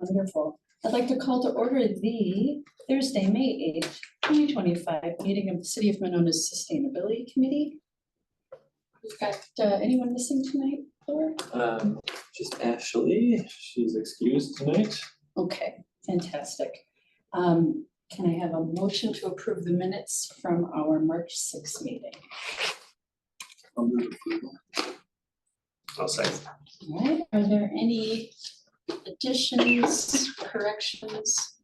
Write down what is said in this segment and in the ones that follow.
Wonderful. I'd like to call to order the Thursday, May 8th, 2025 meeting of the City of Monona's Sustainability Committee. We've got anyone missing tonight, Laura? Just Ashley, she's excused tonight. Okay, fantastic. Can I have a motion to approve the minutes from our March 6th meeting? I'll say. All right, are there any additions, corrections?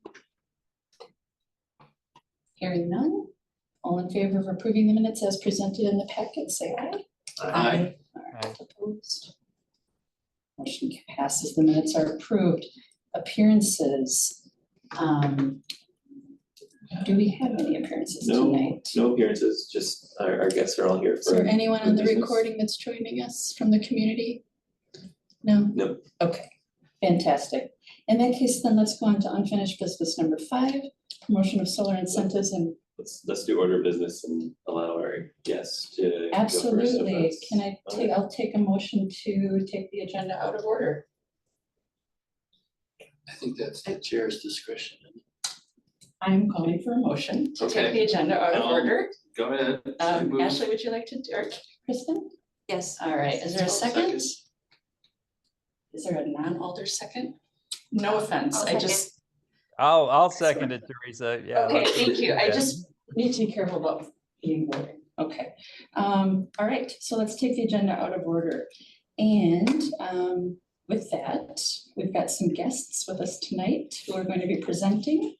Hearing none. All in favor of approving the minutes as presented in the packet, say aye. Aye. All right, opposed. Motion passes, the minutes are approved. Appearances. Do we have any appearances tonight? No appearances, just our guests are all here Is there for. anyone on the business. recording that's joining us from the community? No? No. Okay, fantastic. In that case, then let's go on to unfinished business number 5, promotion of solar incentives and. Let's do order of business and allow our guests to. go first if Absolutely. that's Can I fine. take, I'll take a motion to take the agenda out of order. I think that's the chair's discretion. I'm calling for a motion to take Okay. the agenda out of order. Go ahead. I move. Ashley, would you like to, or Kristen? Yes. All right, is there a I'll second? second. Is there a non-alder second? No offense, I'll I just, I'll second it, Teresa. Yeah. okay, let's- thank you. I yeah. just need to be careful about being voting. Okay. All right, so let's take the agenda out of order. And with that, we've got some guests with us tonight who are going to be presenting.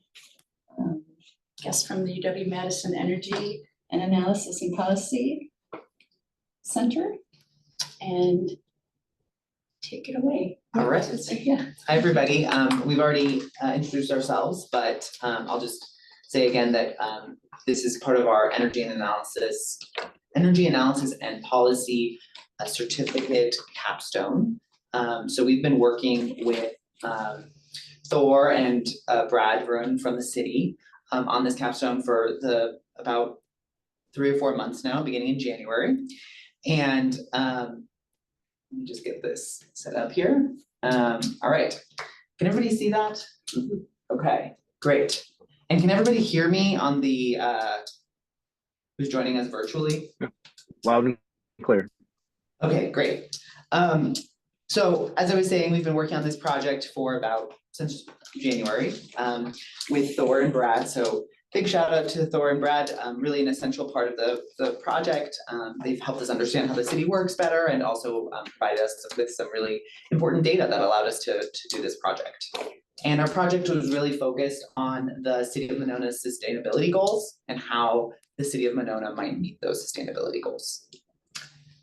Guests from the UW-Madison Energy and Analysis and Policy Center. And take it away. All right. Yeah. Hi, everybody. We've already introduced ourselves, but I'll just say again that this is part of our energy analysis and policy certificate capstone. So we've been working with Thor and Brad Vroon from the city on this capstone for about 3 or 4 months now, beginning in January. And let me just get this set up here. All right, can everybody see that? Okay, great. And can everybody hear me on the, who's joining us virtually? Loud and clear. Okay, great. So as I was saying, we've been working on this project for since January with Thor and Brad. So big shout out to Thor and Brad, really an essential part of the project. They've helped us understand how the city works better and also provided us with some really important data that allowed us to do this project. And our project was really focused on the City of Monona's sustainability goals and how the City of Monona might meet those sustainability goals.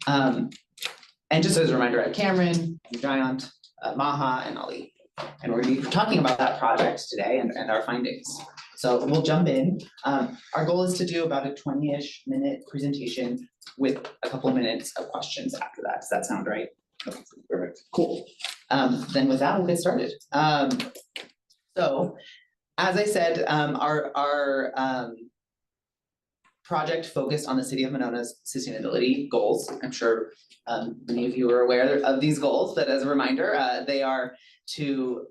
And just as a reminder, I have Cameron, Giant, Maha, and Ali. And we're gonna be talking about that project today and our findings. So we'll jump in. Our goal is to do about a 20-ish minute presentation with a couple of minutes of questions after that. Does that sound right? Perfect. Cool. Then with that, we'll get started. So as I said, our project focused on the City of Monona's sustainability goals. I'm sure many of you are aware of these goals, but as a reminder, they are to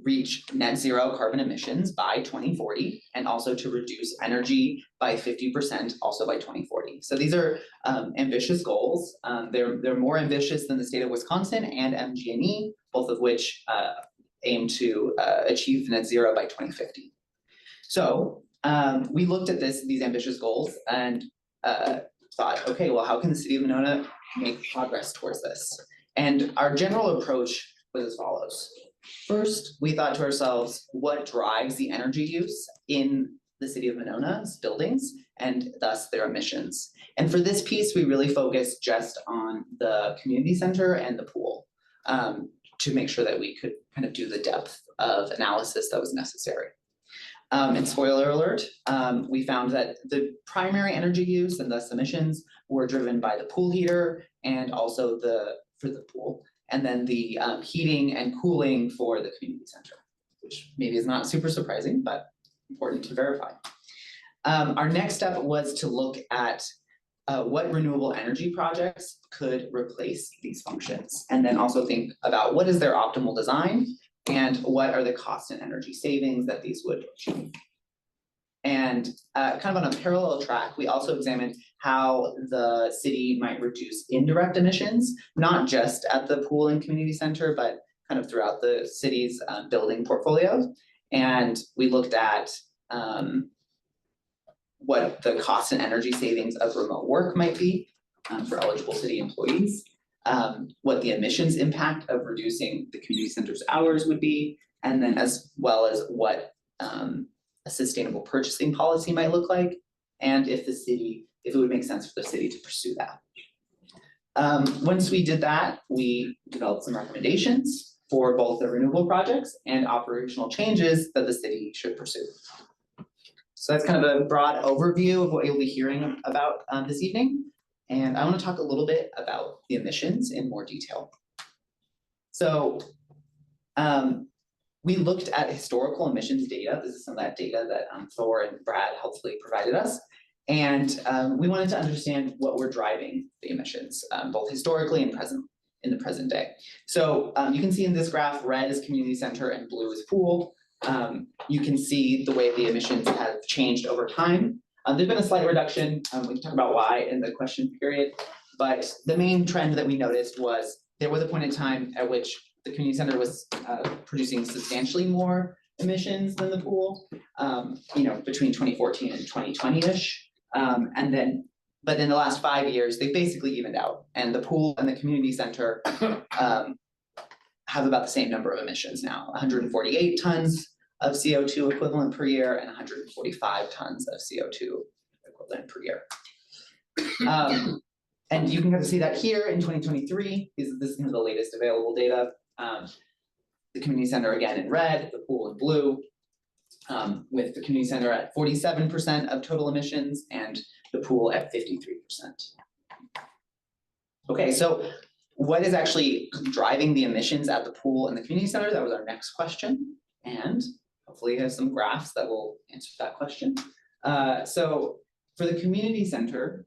reach net zero carbon emissions by 2040 and also to reduce energy by 50% also by 2040. So these are ambitious goals. They're more ambitious than the state of Wisconsin and MG&E, both of which aim to achieve net zero by 2050. So we looked at these ambitious goals and thought, okay, well, how can the City of Monona make progress towards this? And our general approach was as follows. First, we thought to ourselves, what drives the energy use in the City of Monona's buildings and thus their emissions? And for this piece, we really focused just on the community center and the pool to make sure that we could kind of do the depth of analysis that was necessary. And spoiler alert, we found that the primary energy use and thus emissions were driven by the pool heater and also for the pool, and then the heating and cooling for the community center, which maybe is not super surprising, but important to verify. Our next step was to look at what renewable energy projects could replace these functions, and then also think about what is their optimal design and what are the cost and energy savings that these would achieve. And kind of on a parallel track, we also examined how the city might reduce indirect emissions, not just at the pool and community center, but kind of throughout the city's building portfolio. And we looked at what the cost and energy savings of remote work might be for eligible city employees, what the emissions impact of reducing the community center's hours would be, and then as well as what a sustainable purchasing policy might look like, and if it would make sense for the city to pursue that. Once we did that, we developed some recommendations for both the renewable projects and operational changes that the city should pursue. So that's kind of a broad overview of what you'll be hearing about this evening. And I want to talk a little bit about the emissions in more detail. So we looked at historical emissions data. This is some of that data that Thor and Brad helpfully provided us. And we wanted to understand what we're driving the emissions, both historically and in the present day. So you can see in this graph, red is community center and blue is pool. You can see the way the emissions have changed over time. There's been a slight reduction. We can talk about why in the question period, but the main trend that we noticed was there was a point in time at which the community center was producing substantially more emissions than the pool, between 2014 and 2020-ish. But in the last 5 years, they basically evened out, and the pool and the community center have about the same number of emissions now, 148 tons of CO2 equivalent per year and 145 tons of CO2 equivalent per year. And you can kind of see that here in 2023, this is kind of the latest available data. The community center again in red, the pool in blue, with the community center at 47% of total emissions and the pool at 53%. Okay, so what is actually driving the emissions at the pool and the community center? That was our next question. And hopefully you have some graphs that will answer that question. So for the community center,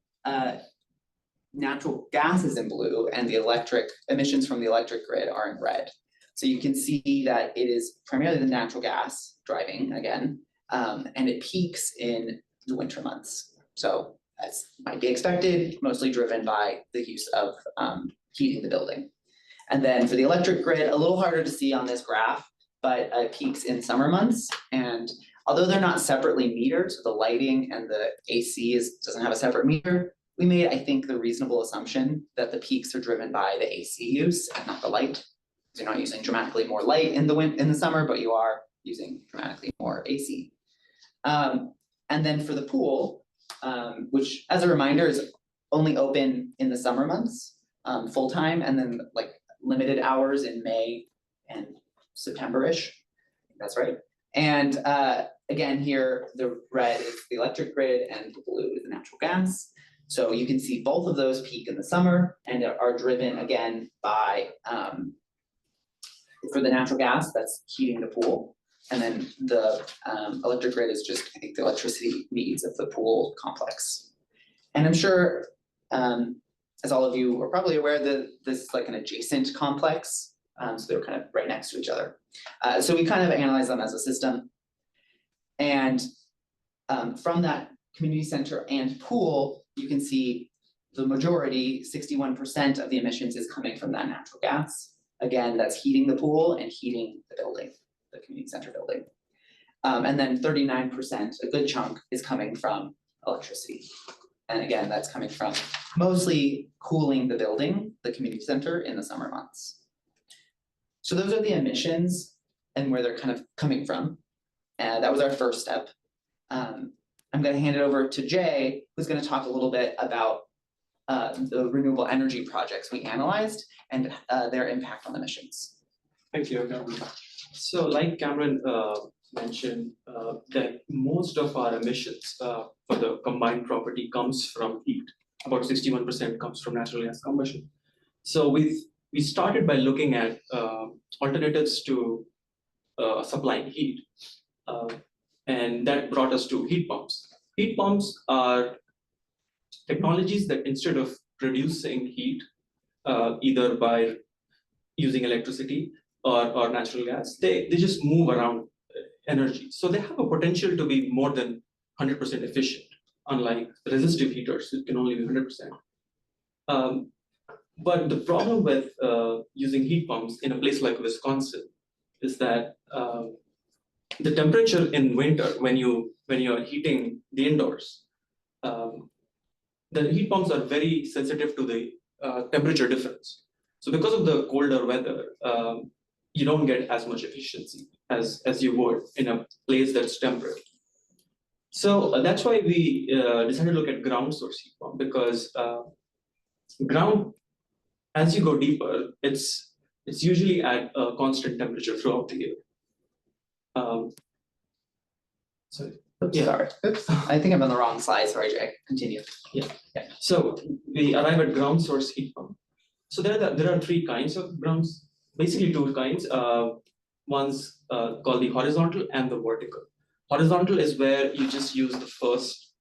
natural gas is in blue and the electric emissions from the electric grid are in red. So you can see that it is primarily the natural gas driving again, and it peaks in the winter months. So as might be expected, mostly driven by the use of heating the building. And then for the electric grid, a little harder to see on this graph, but it peaks in summer months. And although they're not separately metered, so the lighting and the AC doesn't have a separate meter, we made, I think, the reasonable assumption that the peaks are driven by the AC use and not the light. You're not using dramatically more light in the summer, but you are using dramatically more AC. And then for the pool, which as a reminder is only open in the summer months, full-time, and then like limited hours in May and September-ish. That's right. And again here, the red is the electric grid and the blue is the natural gas. So you can see both of those peak in the summer and are driven again by, for the natural gas, that's heating the pool. And then the electric grid is just, I think, the electricity needs of the pool complex. And I'm sure, as all of you are probably aware, that this is like an adjacent complex. So they're kind of right next to each other. So we kind of analyze them as a system. And from that community center and pool, you can see the majority, 61% of the emissions is coming from that natural gas. Again, that's heating the pool and heating the building, the community center building. And then 39%, a good chunk, is coming from electricity. And again, that's coming from mostly cooling the building, the community center, in the summer months. So those are the emissions and where they're kind of coming from. And that was our first step. I'm going to hand it over to Jay, who's going to talk a little bit about the renewable energy projects we analyzed and their impact on emissions. Thank you, Cameron. So like Cameron mentioned, that most of our emissions for the combined property comes from heat. About 61% comes from natural gas combustion. So we started by looking at alternatives to supplying heat. And that brought us to heat pumps. Heat pumps are technologies that instead of producing heat, either by using electricity, or natural gas, they just move around energy. So they have a potential to be more than 100% efficient, unlike resistive heaters, it can only be 100%. But the problem with using heat pumps in a place like Wisconsin is that the temperature in winter, when you're heating the indoors, the heat pumps are very sensitive to the temperature difference. So because of the colder weather, you don't get as much efficiency as you would in a place that's temperate. So that's why we decided to look at ground source heat pump, because ground, as you go deeper, it's usually at a constant temperature throughout the year. Sorry. Oops, Yeah. sorry. Oops, I think I'm on the wrong slide. Sorry, Jay. Continue. So we arrive at ground source heat pump. So there are three kinds of grounds, basically two kinds. One's called the horizontal and the vertical. Horizontal is where you just use the first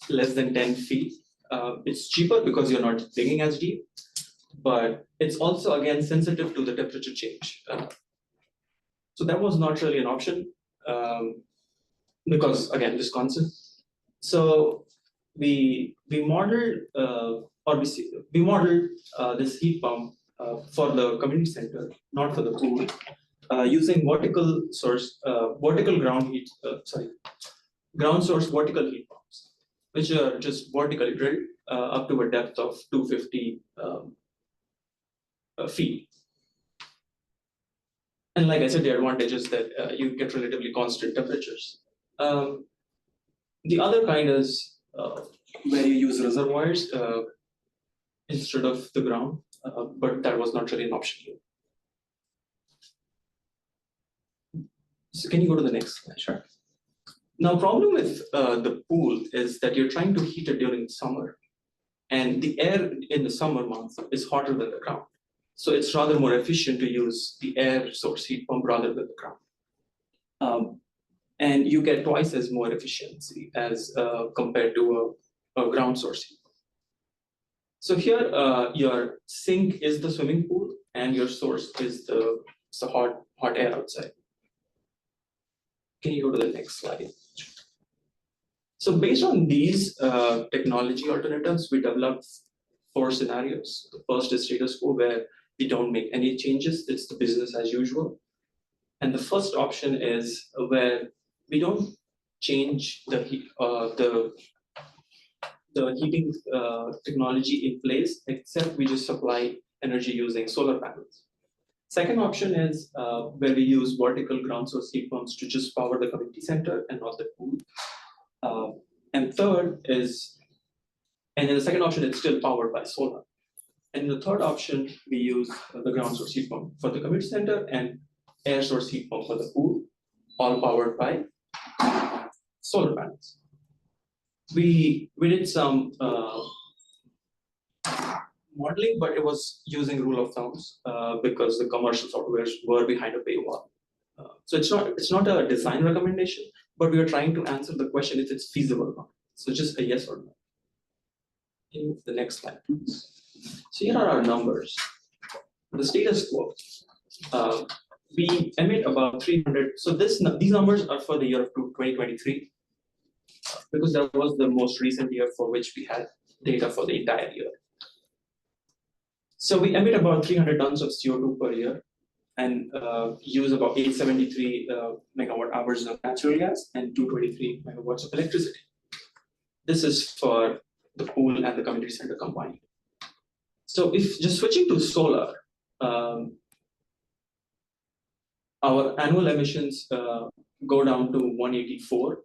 less than 10 feet. It's cheaper because you're not digging as deep, but it's also again sensitive to the temperature change. So that was not really an option because again, Wisconsin. So we modeled this heat pump for the community center, not for the pool, using vertical ground source vertical heat pumps, which are just vertically drilled up to a depth of 250 feet. And like I said, the advantage is that you get relatively constant temperatures. The other kind is where you use reservoirs instead of the ground, but that was not really an option here. So can you go to the next slide? Sure. Now, problem with the pool is that you're trying to heat it during summer, and the air in the summer months is hotter than the ground. So it's rather more efficient to use the air source heat pump rather than the ground. And you get twice as more efficiency as compared to a ground source heat pump. So here, your sink is the swimming pool, and your source is the hot air outside. Can you go to the next slide? So based on these technology alternatives, we developed 4 scenarios. The first is status quo, where we don't make any changes. It's the business as usual. And the first option is where we don't change the heating technology in place, except we just supply energy using solar panels. Second option is where we use vertical ground source heat pumps to just power the community center and not the pool. And third is, and in the second option, it's still powered by solar. And in the third option, we use the ground source heat pump for the community center and air source heat pump for the pool, all powered by solar panels. We did some modeling, but it was using rule of thumbs because the commercial softwares were behind a paywall. So it's not a design recommendation, but we are trying to answer the question if it's feasible or not. So just a yes or no. Can you move the next slide, please? So here are our numbers. The status quo. We emit about 300. So these numbers are for the year of 2023, because that was the most recent year for which we had data for the entire year. So we emit about 300 tons of CO2 per year and use about 873 megawatt hours of natural gas and 223 megawatts of electricity. This is for the pool and the community center combined. So if just switching to solar, our annual emissions go down to 184,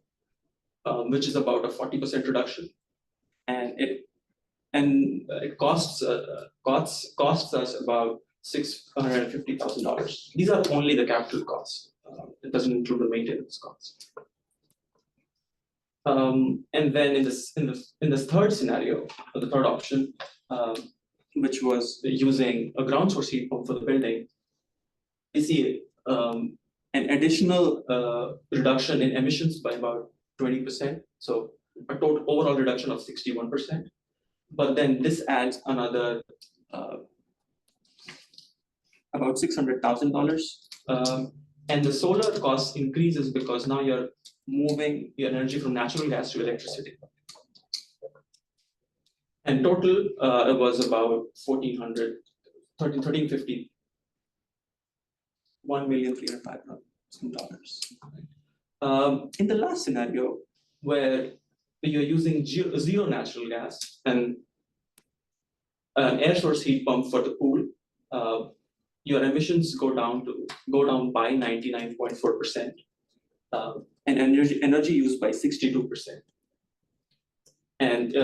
which is about a 40% reduction, and it costs us about $650,000. These are only the capital costs. It doesn't include the maintenance costs. And then in this third scenario, or the third option, which was using a ground source heat pump for the building, we see an additional reduction in emissions by about 20%. So a total overall reduction of 61%. But then this adds another about $600,000. And the solar cost increases because now you're moving your energy from natural gas to electricity. And total, it was about $1,350. $1,305,000. In the last scenario, where you're using zero natural gas and an air source heat pump for the pool, your emissions go down by 99.4%, and energy used by 62%. And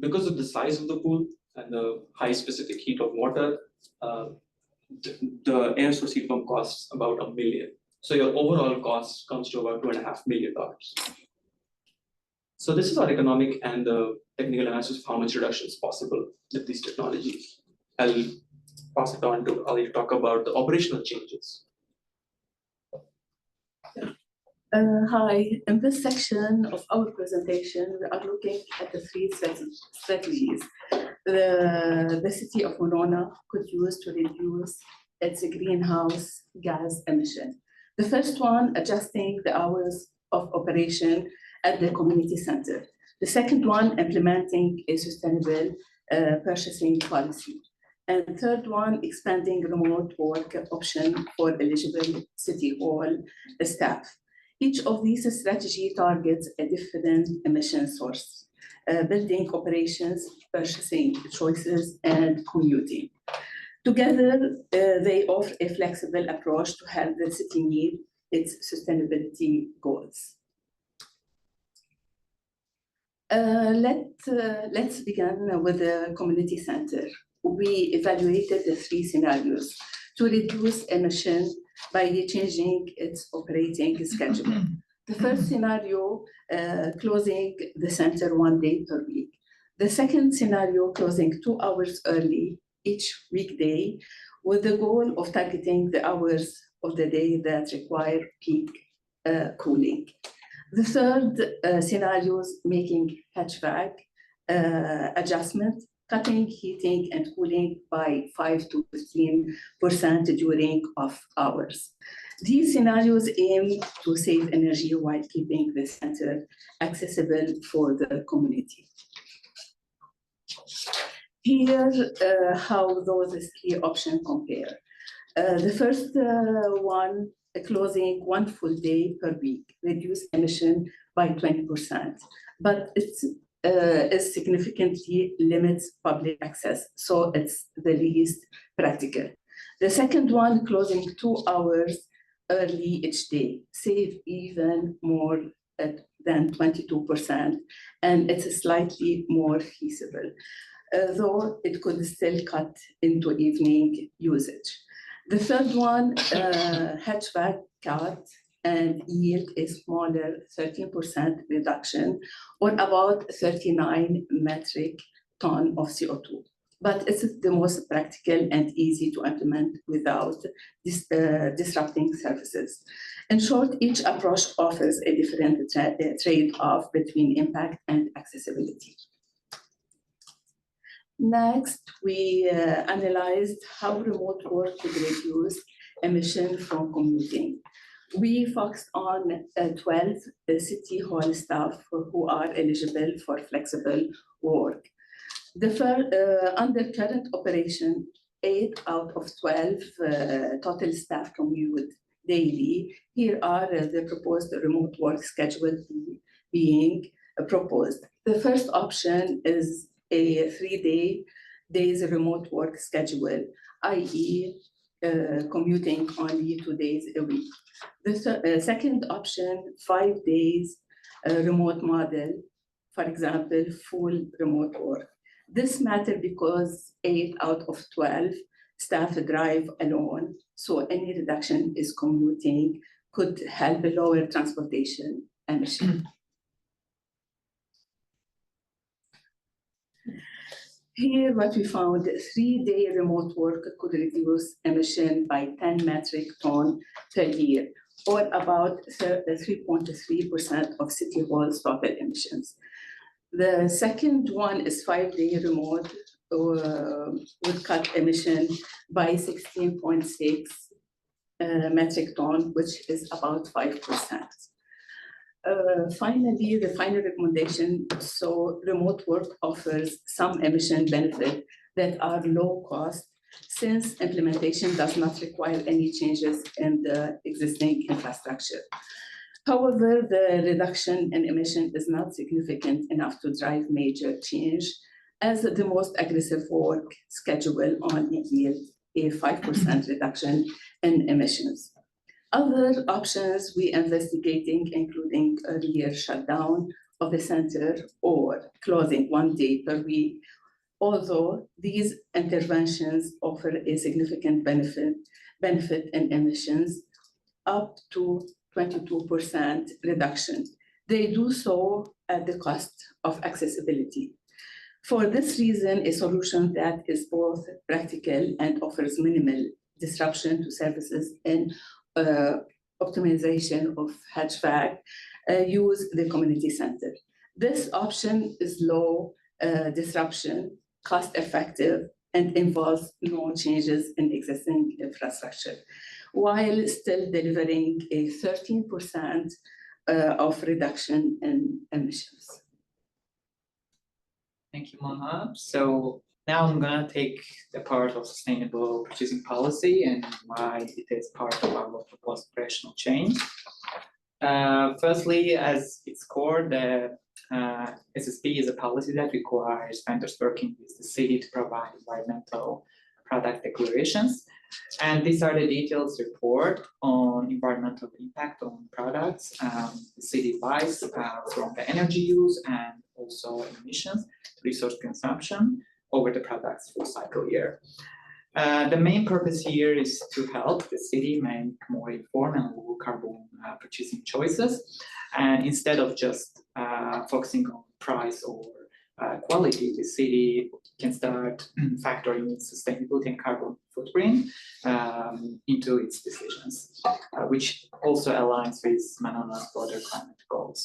because of the size of the pool and the high specific heat of water, the air source heat pump costs about $1 million. So your overall cost comes to about $2.5 million. So this is our economic and technical analysis of how much reduction is possible with these technologies. I'll pass it on to Ali to talk about the operational changes. Hi, in this section of our presentation, we are looking at the three strategies the city of Monona could use to reduce its greenhouse gas emission. The first one, adjusting the hours of operation at the community center. The second one, implementing a sustainable purchasing policy. And third one, expanding remote work option for eligible city hall staff. Each of these strategies targets a different emission source, building operations, purchasing choices, and commuting. Together, they offer a flexible approach to help the city meet its sustainability goals. Let's begin with the community center. We evaluated the three scenarios to reduce emission by changing its operating schedule. The first scenario, closing the center 1 day per week. The second scenario, closing 2 hours early each weekday, with the goal of targeting the hours of the day that require peak cooling. The third scenario is making HVAC adjustment, cutting heating and cooling by 5 to 15% during off hours. These scenarios aim to save energy while keeping the center accessible for the community. Here, how those three options compare. The first one, closing 1 full day per week, reduce emission by 20%, but it significantly limits public access, so it's the least practical. The second one, closing 2 hours early each day, save even more than 22%, and it's slightly more feasible, though it could still cut into evening usage. The third one, HVAC cut and yield a smaller 13% reduction, or about 39 metric ton of CO2. But it's the most practical and easy to implement without disrupting services. In short, each approach offers a different trade-off between impact and accessibility. Next, we analyzed how remote work could reduce emission from commuting. We focused on 12 city hall staff who are eligible for flexible work. Under current operation, 8 out of 12 total staff commute daily. Here are the proposed remote work schedule being proposed. The first option is a 3 days remote work schedule, i.e. Commuting only 2 days a week. The second option, 5 days remote model, for example, full remote work. This matters because 8 out of 12 staff drive alone, so any reduction is commuting could help lower transportation emission. Here, what we found, 3-day remote work could reduce emission by 10 metric ton per year, or about 3.3% of City Hall's total emissions. The second one is 5-day remote would cut emission by 16.6 metric ton, which is about 5%. Finally, the final recommendation, so remote work offers some emission benefit that are low cost since implementation does not require any changes in the existing infrastructure. However, the reduction in emission is not significant enough to drive major change, as the most aggressive work schedule only yield a 5% reduction in emissions. Other options we investigating, including earlier shutdown of the center or closing 1 day per week, although these interventions offer a significant benefit in emissions up to 22% reduction. They do so at the cost of accessibility. For this reason, a solution that is both practical and offers minimal disruption to services and optimization of HVAC use the community center. This option is low disruption, cost effective, and involves no changes in existing infrastructure, while still delivering a 13% of reduction in emissions. Thank you, Maha. So now I'm gonna take the part of sustainable purchasing policy and why it is part of our proposed operational change. Firstly, as its core, the SSP is a policy that requires vendors working with the city to provide environmental product declarations. And these are the details report on environmental impact on products the city buys from the energy use and also emissions, resource consumption over the product's full cycle year. The main purpose here is to help the city make more informed and low carbon purchasing choices. And instead of just focusing on price or quality, the city can start factoring in sustainability and carbon footprint into its decisions, which also aligns with Manona's broader climate goals.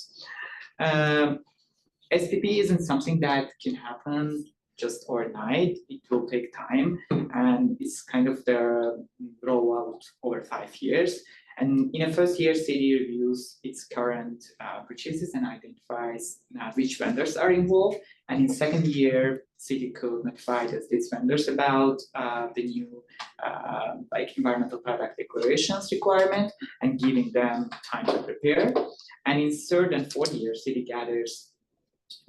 SPP isn't something that can happen just overnight. It will take time, and it's kind of the rollout over 5 years. And in the first year, city reviews its current purchases and identifies which vendors are involved. And in second year, city could notify these vendors about the new like environmental product declarations requirement and giving them time to prepare. And in third and fourth year, city gathers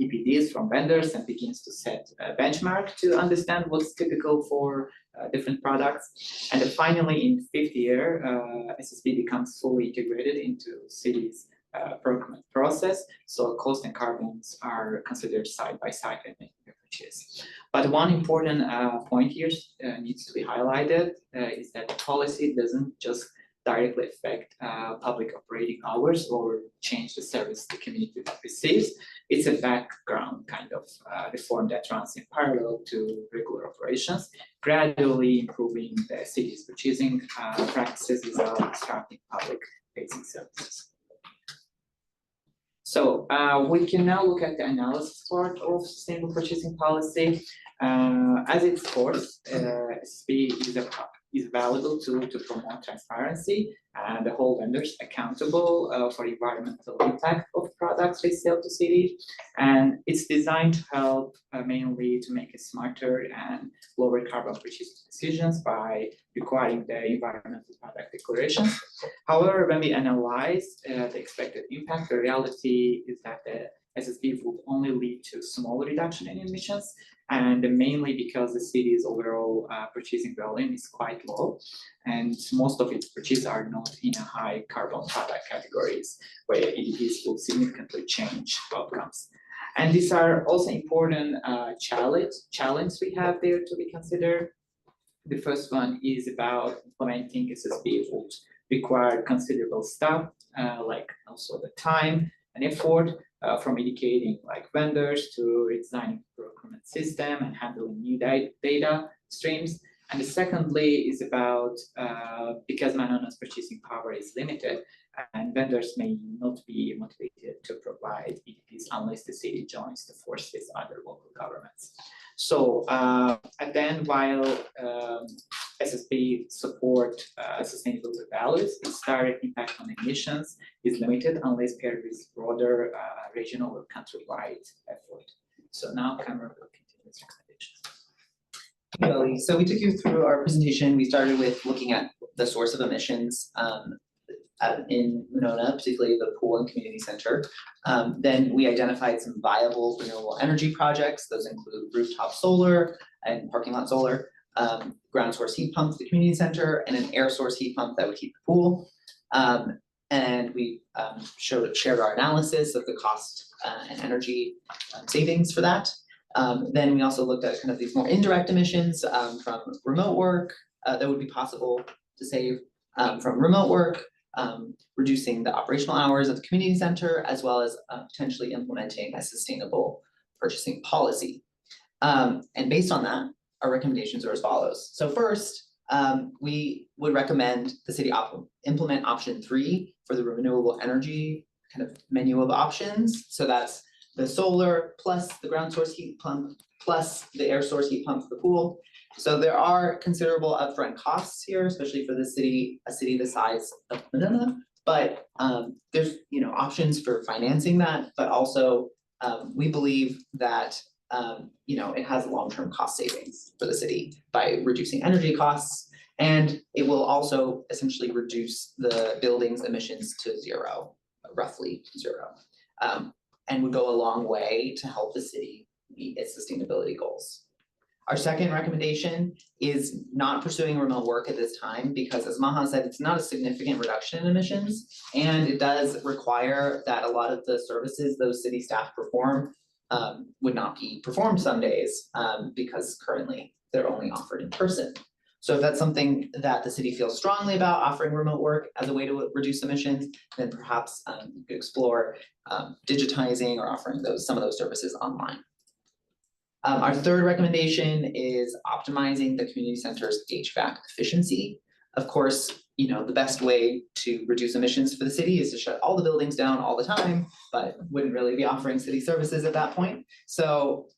EPDs from vendors and begins to set a benchmark to understand what's typical for different products. And then finally, in fifth year, SSP becomes fully integrated into city's procurement process. So cost and carbons are considered side by side when making the purchase. But one important point here needs to be highlighted is that the policy doesn't just directly affect public operating hours or change the service the community receives. It's a background kind of reform that runs in parallel to regular operations, gradually improving the city's purchasing practices without disrupting public-facing services. So we can now look at the analysis part of sustainable purchasing policy. As its course, SSP is a valuable tool to promote transparency and the whole vendors accountable for environmental impact of products they sell to cities. And it's designed to help mainly to make a smarter and lower carbon purchase decisions by requiring the environmental product declarations. However, when we analyze the expected impact, the reality is that the SSP will only lead to small reduction in emissions, and mainly because the city's overall purchasing volume is quite low, and most of its purchases are not in a high carbon product categories where EDPs will significantly change outcomes. And these are also important challenge we have there to be considered. The first one is about implementing SSP would require considerable stuff, like also the time and effort from educating like vendors to redesigning procurement system and handling new data streams. And secondly is about because Manona's purchasing power is limited and vendors may not be motivated to provide EDPs unless the city joins the force with other local governments. So and then while SSP support sustainability values, its direct impact on emissions is limited unless paired with broader regional or countrywide effort. So now Cameron will continue with recommendations. Lily. So we took you through our presentation. We started with looking at the source of emissions in Monona, particularly the pool and community center. Then we identified some viable renewable energy projects. Those include rooftop solar and parking lot solar, ground source heat pump for the community center, and an air source heat pump that would heat the pool. And we shared our analysis of the cost and energy savings for that. Then we also looked at kind of these more indirect emissions from remote work that would be possible to save from remote work, reducing the operational hours of the community center, as well as potentially implementing a sustainable purchasing policy. And based on that, our recommendations are as follows. So first, we would recommend the city implement option 3 for the renewable energy kind of menu of options. So that's the solar plus the ground source heat pump plus the air source heat pump for the pool. So there are considerable upfront costs here, especially for the city, a city the size of Monona. But there's options for financing that, but also we believe that it has long-term cost savings for the city by reducing energy costs, and it will also essentially reduce the building's emissions to zero, roughly zero, and would go a long way to help the city meet its sustainability goals. Our second recommendation is not pursuing remote work at this time because, as Maha said, it's not a significant reduction in emissions, and it does require that a lot of the services those city staff perform would not be performed some days because currently they're only offered in person. So if that's something that the city feels strongly about, offering remote work as a way to reduce emissions, then perhaps you could explore digitizing or offering some of those services online. Our third recommendation is optimizing the community center's HVAC efficiency. Of course, the best way to reduce emissions for the city is to shut all the buildings down all the time, but wouldn't really be offering city services at that point. So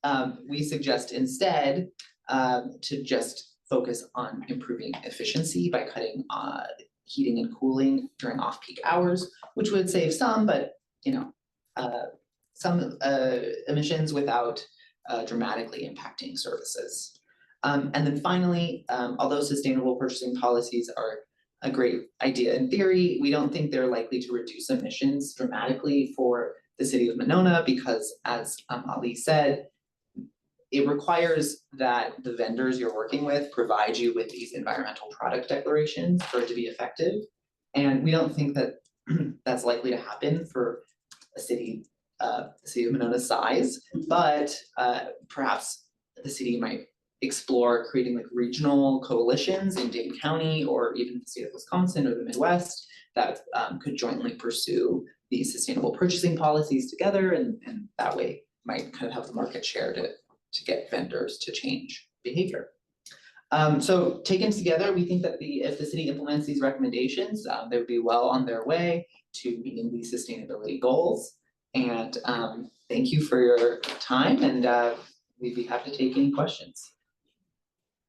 we suggest instead to just focus on improving efficiency by cutting heating and cooling during off-peak hours, which would save some, but some emissions without dramatically impacting services. And then finally, although sustainable purchasing policies are a great idea in theory, we don't think they're likely to reduce emissions dramatically for the city of Monona because, as Ali said, it requires that the vendors you're working with provide you with these environmental product declarations for it to be effective. And we don't think that that's likely to happen for a city, the city of Monona's size, but perhaps the city might explore creating like regional coalitions in Dane County or even the state of Wisconsin or the Midwest that could jointly pursue these sustainable purchasing policies together, and that way might kind of have the market share to get vendors to change behavior. So taken together, we think that if the city implements these recommendations, they would be well on their way to meeting these sustainability goals. And thank you for your time, and we'd be happy to take any questions.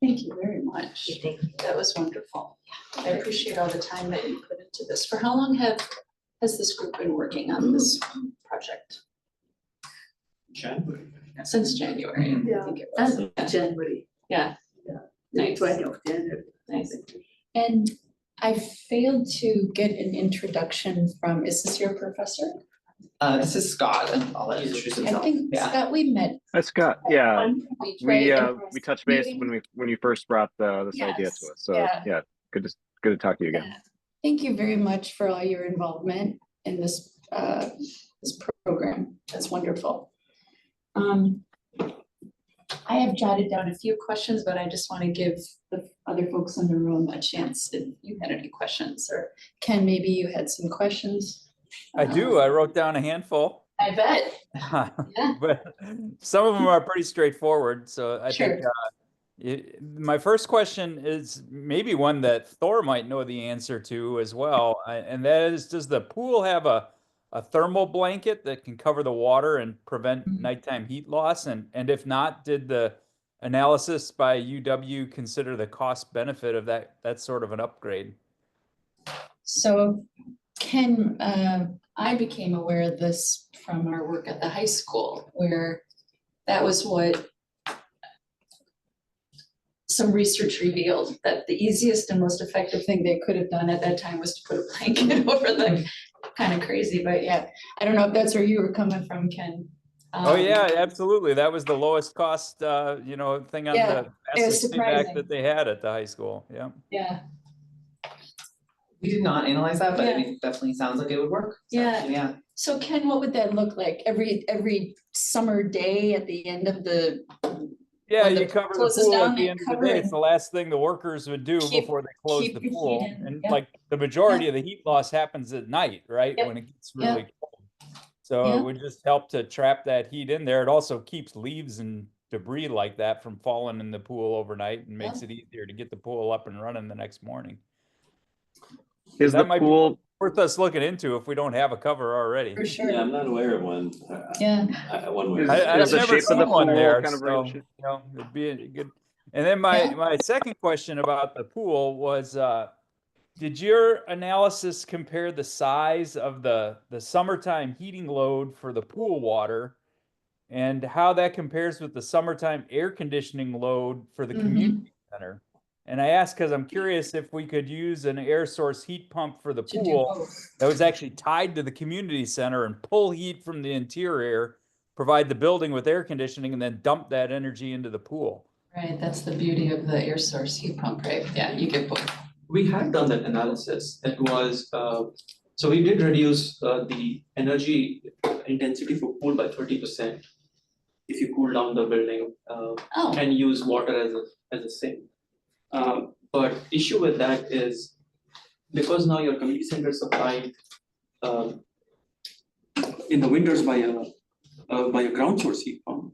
Thank you very much. That was wonderful. I appreciate all the time that you put into this. For how long has this group been working on this project? January. Since January, I think it As was. of January. Yeah. Nice. 20th of January. Nice. And I failed to get an introduction from, is this your professor? This is Scott, and I'll let you introduce I himself. think, Yeah. Scott, we met. Hi, Scott. Yeah, Beach, we right? we touched base Meeting. when you first brought this idea Yes, to us. So yeah. yeah, good to talk to you again. Yeah. Thank you very much for all your involvement in this program. That's wonderful. I have jotted down a few questions, but I just want to give the other folks in the room a chance if you had any questions, or Ken, maybe you had some questions. I do. I wrote down a handful. I bet. Yeah. But some of them are pretty straightforward. So I Sure. think my first question is maybe one that Thor might know the answer to as well. And that is, does the pool have a thermal blanket that can cover the water and prevent nighttime heat loss? And if not, did the analysis by UW consider the cost benefit of that sort of an upgrade? So Ken, I became aware of this from our work at the high school, where that was what some research revealed, that the easiest and most effective thing they could have done at that time was to put a blanket over the, kind of crazy, but yeah, I don't know if that's where you were coming from, Ken. Oh, yeah, absolutely. That was the lowest cost, you know, thing on Yeah, the it was fastest payback surprising. that they had at the high school. Yeah. Yeah, We did not analyze that, but I Yeah. mean, it definitely sounds like it would work. So, Yeah. Yeah, so Ken, what would that look like? Every summer day at the end of the, Yeah, When the you cover the closes pool down, at the they end of the cover day. and It's the last thing the workers would do keep- before they close keep the the heat pool. in, And yeah. like the majority of the heat loss happens at night, right? Yep. When it gets Yeah. really cold. So Yeah. it would just help to trap that heat in there. It also keeps leaves and debris like that from falling in the pool overnight and makes it easier to get the pool up and running the next morning. Is the That might be pool, worth us looking into if we don't have a cover already. for sure. Yeah, I'm not aware of one. Yeah. One way. Is- I've the never shape of the seen one pool there, kind of so, range? you know, it'd be a good. And then my Yeah. my second question about the pool was, did your analysis compare the size of the summertime heating load for the pool water, and how that compares with the summertime air conditioning load for the Mhm. community center? And I ask because I'm curious if we could use an air source heat pump for the To do pool both. that was actually tied to the community center and pull heat from the interior, provide the building with air conditioning, and then dump that energy into the pool. Right, that's the beauty of the air source heat pump, right? Yeah, you get both. We had done that analysis. It was, so we did reduce the energy intensity for pool by 30% if you cool down the building Oh, and use water as a sink. But issue with that is because now your community center is supplied in the winters by a ground source heat pump.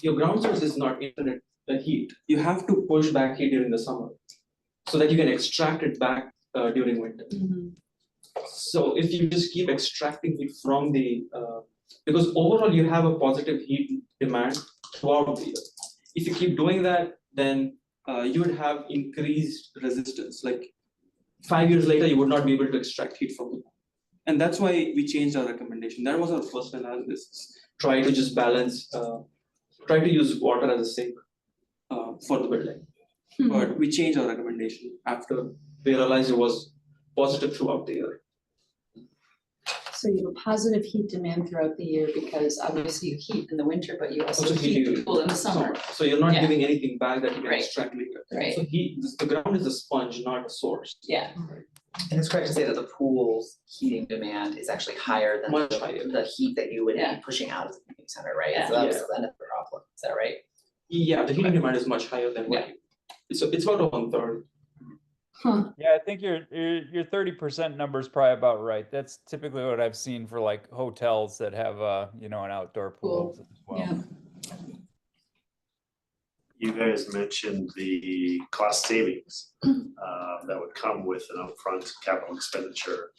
Your ground source is not internet heat. You have to push back heat during the summer so that you can extract it back during winter. mhm. So if you just keep extracting heat from the, because overall you have a positive heat demand throughout the year. If you keep doing that, then you would have increased resistance. Like 5 years later, you would not be able to extract heat from it. And that's why we changed our recommendation. That was our first analysis. Try to just balance, try to use water as a sink for the building. But we changed our recommendation after we realized it was positive throughout the year. So you have a positive heat demand throughout the year because obviously you heat in the winter, but you also Also heat heat the pool in the summer. So you're not Yeah. giving anything back that you can Right. extract later. Right. So the ground is a sponge, not a source. Yeah, and it's correct to say that the pool's heating demand is actually higher than Much higher. the heat that you would Yeah. be pushing out of the community center, right? Yeah. So that was Yeah. another problem, is that right? Yeah, the heating demand is much higher than what it's about 1/3. huh, Yeah, I think your 30% number is probably about right. That's typically what I've seen for like hotels that have you know, an outdoor pool Pool, as well. yeah. You guys mentioned the cost savings that would come with an upfront capital expenditure.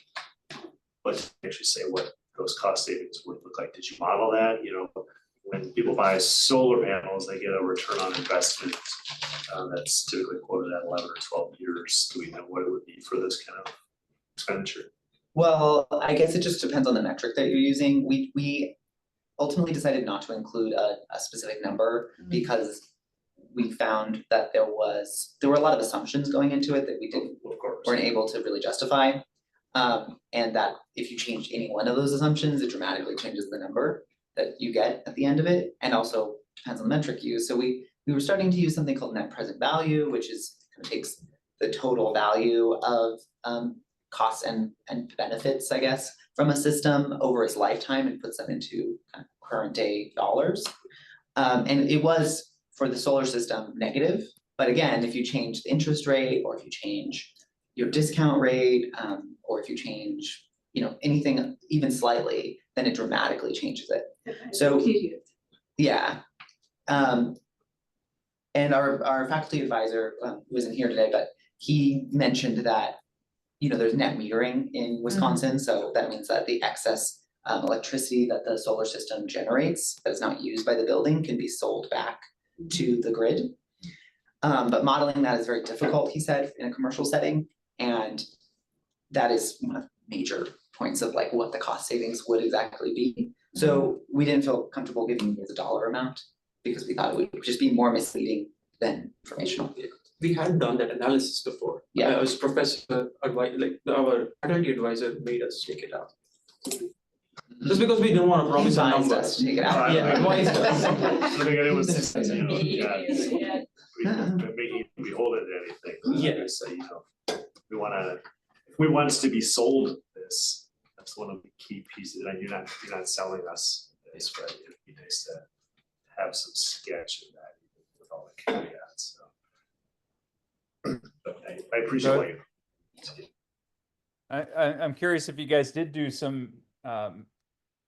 Let's actually say what those cost savings would look like. Did you model that? You know, when people buy solar panels, they get a return on investment that's typically quoted at 11 or 12 years. Do we know what it would be for this kind of expenditure? Well, I guess it just depends on the metric that you're using. We ultimately decided not to include a specific number Mhm. because we found that there were a lot of assumptions going into it that we Of course. weren't able to really justify. And that if you change any one of those assumptions, it dramatically changes the number that you get at the end of it, and also depends on the metric used. So we were starting to use something called net present value, which is kind of takes the total value of costs and benefits, I guess, from a system over its lifetime and puts them into kind of current day dollars. And it was for the solar system negative, but again, if you change the interest rate or if you change your discount rate, or if you change, you know, anything even slightly, then it dramatically changes it. So- Period. Yeah. And our faculty advisor, who isn't here today, but he mentioned that, you know, there's net metering in Wisconsin, so that means that the excess electricity that the solar system generates that's not used by the building can be sold back to the grid. But modeling that is very difficult, he said, in a commercial setting, and that is one of the major points of like what the cost savings would exactly be. So we didn't feel comfortable giving you the dollar amount because we thought it would just be more misleading than informational. We had done that analysis before. Yeah. As professor our faculty advisor made us take it out. Just because we didn't want to promise a Advised number. us to take it out. Yeah, advised us. I don't think anyone says, you know, yeah, Yeah. we're making it beholden to anything. Yeah. So, you know, if we want us to be sold this, that's one of the key pieces, and you're not selling us this, but it'd be nice to have some sketch of that with all the caveats, so. But I appreciate what you. I'm curious if you guys did do some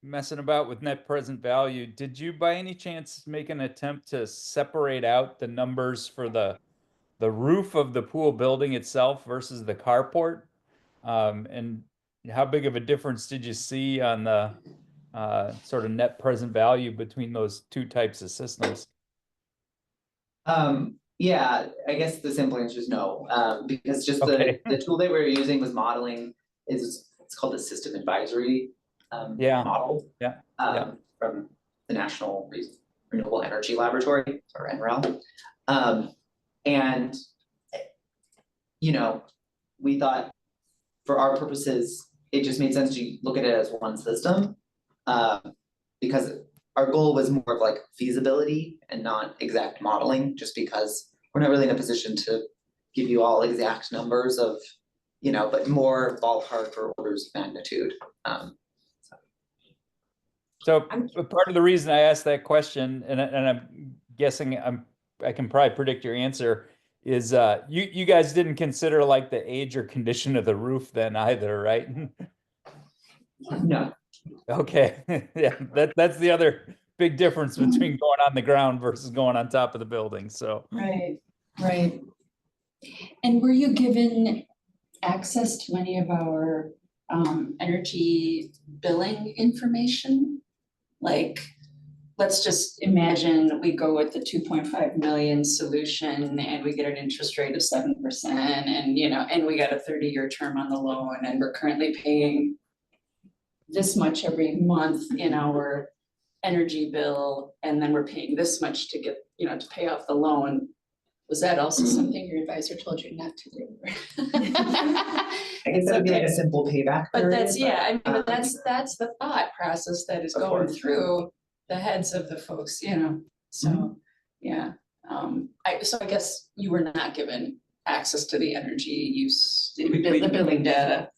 messing about with net present value. Did you by any chance make an attempt to separate out the numbers for the roof of the pool building itself versus the carport? And how big of a difference did you see on the sort of net present value between those two types of systems? Yeah, I guess the simple answer is no, because just Okay. the tool they were using was modeling, it's called the system advisory Yeah. model. Yeah. From the National Renewable Energy Laboratory, or NREL. And you know, we thought for our purposes, it just made sense to look at it as one system. Because our goal was more of like feasibility and not exact modeling, just because we're not really in a position to give you all exact numbers of, you know, but more ballpark or orders of magnitude. So part of the reason I asked that question, and I'm guessing I can probably predict your answer, is you guys didn't consider like the age or condition of the roof then either, right? No. Okay, yeah, that's the other big difference between going on the ground versus going on top of the building, so. Right, right. And were you given access to any of our energy billing information? Like, let's just imagine we go with the 2.5 million solution and we get an interest rate of 7% and, you know, and we got a 30-year term on the loan and we're currently paying this much every month in our energy bill, and then we're paying this much to get, you know, to pay off the loan. Was that also something your advisor told you not to do? I guess that would be like a simple payback But period. that's, yeah, I mean, but that's the thought process that is Of going course. through the heads of the folks, you know, so, yeah. So I guess you were not given access to the energy use, the billing data.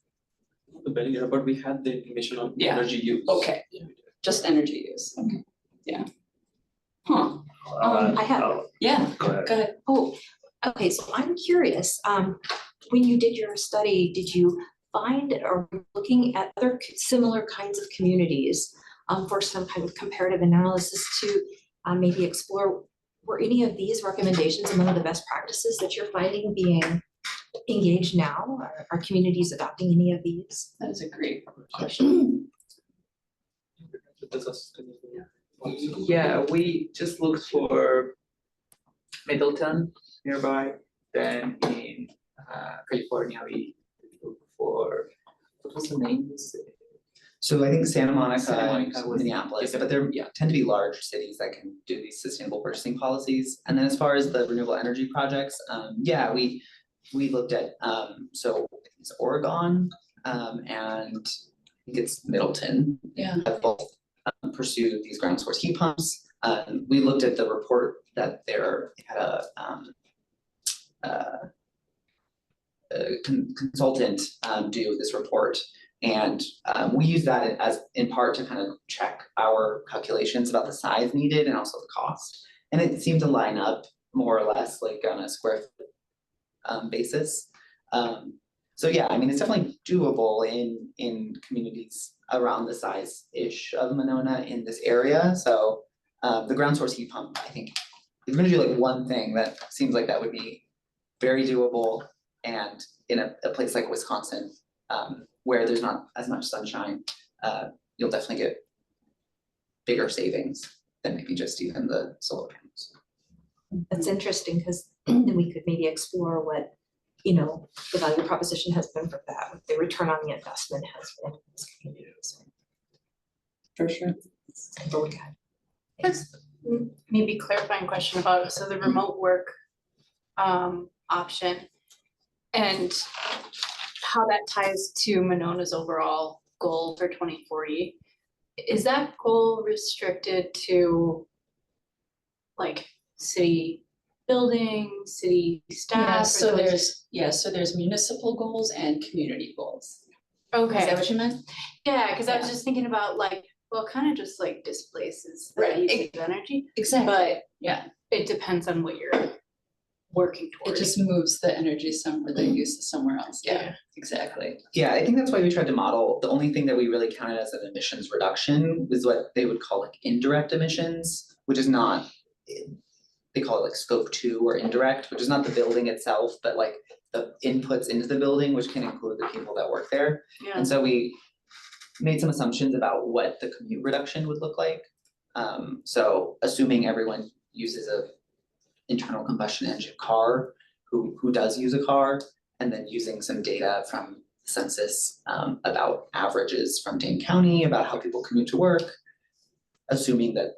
The billing, yeah, but we had the information on Yeah. energy use. Okay, just energy use, okay, yeah. Huh, I'll- I have- I'll- yeah, Go ahead. go ahead. Oh, okay, so I'm curious, when you did your study, did you find or looking at other similar kinds of communities for some kind of comparative analysis to maybe explore, were any of these recommendations among the best practices that you're finding being engaged now? Are communities adopting any of these? That is a great question. Yeah, we just looked for Middleton nearby, then in California, we looked for, what was the name? So I think Santa Monica Santa Monica and was- Minneapolis, yeah. but there Yeah. tend to be large cities that can do these sustainable purchasing policies. And then as far as the renewable energy projects, yeah, we looked at, so it's Oregon, and I think it's Middleton. Yeah. Have both pursued these ground source heat pumps. We looked at the report that had a consultant do this report. And we use that as in part to kind of check our calculations about the size needed and also the cost. And it seemed to line up more or less like on a square foot basis. So yeah, I mean, it's definitely doable in communities around the size-ish of Monona in this area. So the ground source heat pump, I think, is gonna do like one thing that seems like that would be very doable, and in a place like Wisconsin, where there's not as much sunshine, you'll definitely get bigger savings than maybe just even the solar panels. That's interesting, because then we could maybe explore what, you know, the value proposition has been for that, what the return on the investment has been in this community. So, For sure. something to look at. Just maybe clarifying question about, so the remote work option and how that ties to Monona's overall goal for 2040. Is that goal restricted to like city buildings, city staff? Yeah, or so those- so there's municipal goals and community goals. Is Okay, that what you meant? yeah, because I was Yeah. just thinking about like, well, kind of just like displaces the Right. usage of energy, Exactly. but Yeah, it depends on what you're working it towards. just moves the energy somewhere, the use somewhere else. Yeah, Yeah. exactly. Yeah, I think that's why we tried to model, the only thing that we really counted as an emissions reduction was what they would call like indirect emissions, which is not, they call it like scope 2 or indirect, which is not the building itself, but like the inputs into the building, which can include the people that work there. Yeah. And so we made some assumptions about what the commute reduction would look like. So assuming everyone uses a internal combustion engine car, who does use a car, and then using some data from census about averages from Dane County, about how people commute to work. Assuming that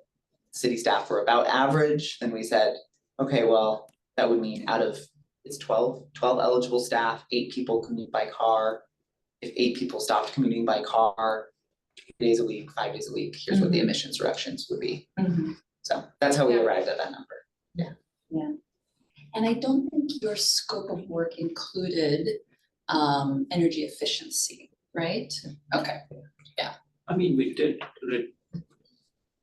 city staff were about average, then we said, okay, well, that would mean out of, it's 12 eligible staff, 8 people commute by car. If 8 people stopped commuting by car 3 days a week, 5 days a week, here's what the emissions reductions would be. So that's how we arrived at that number. And I don't think your scope of work included energy efficiency, right? Okay. I mean, we did,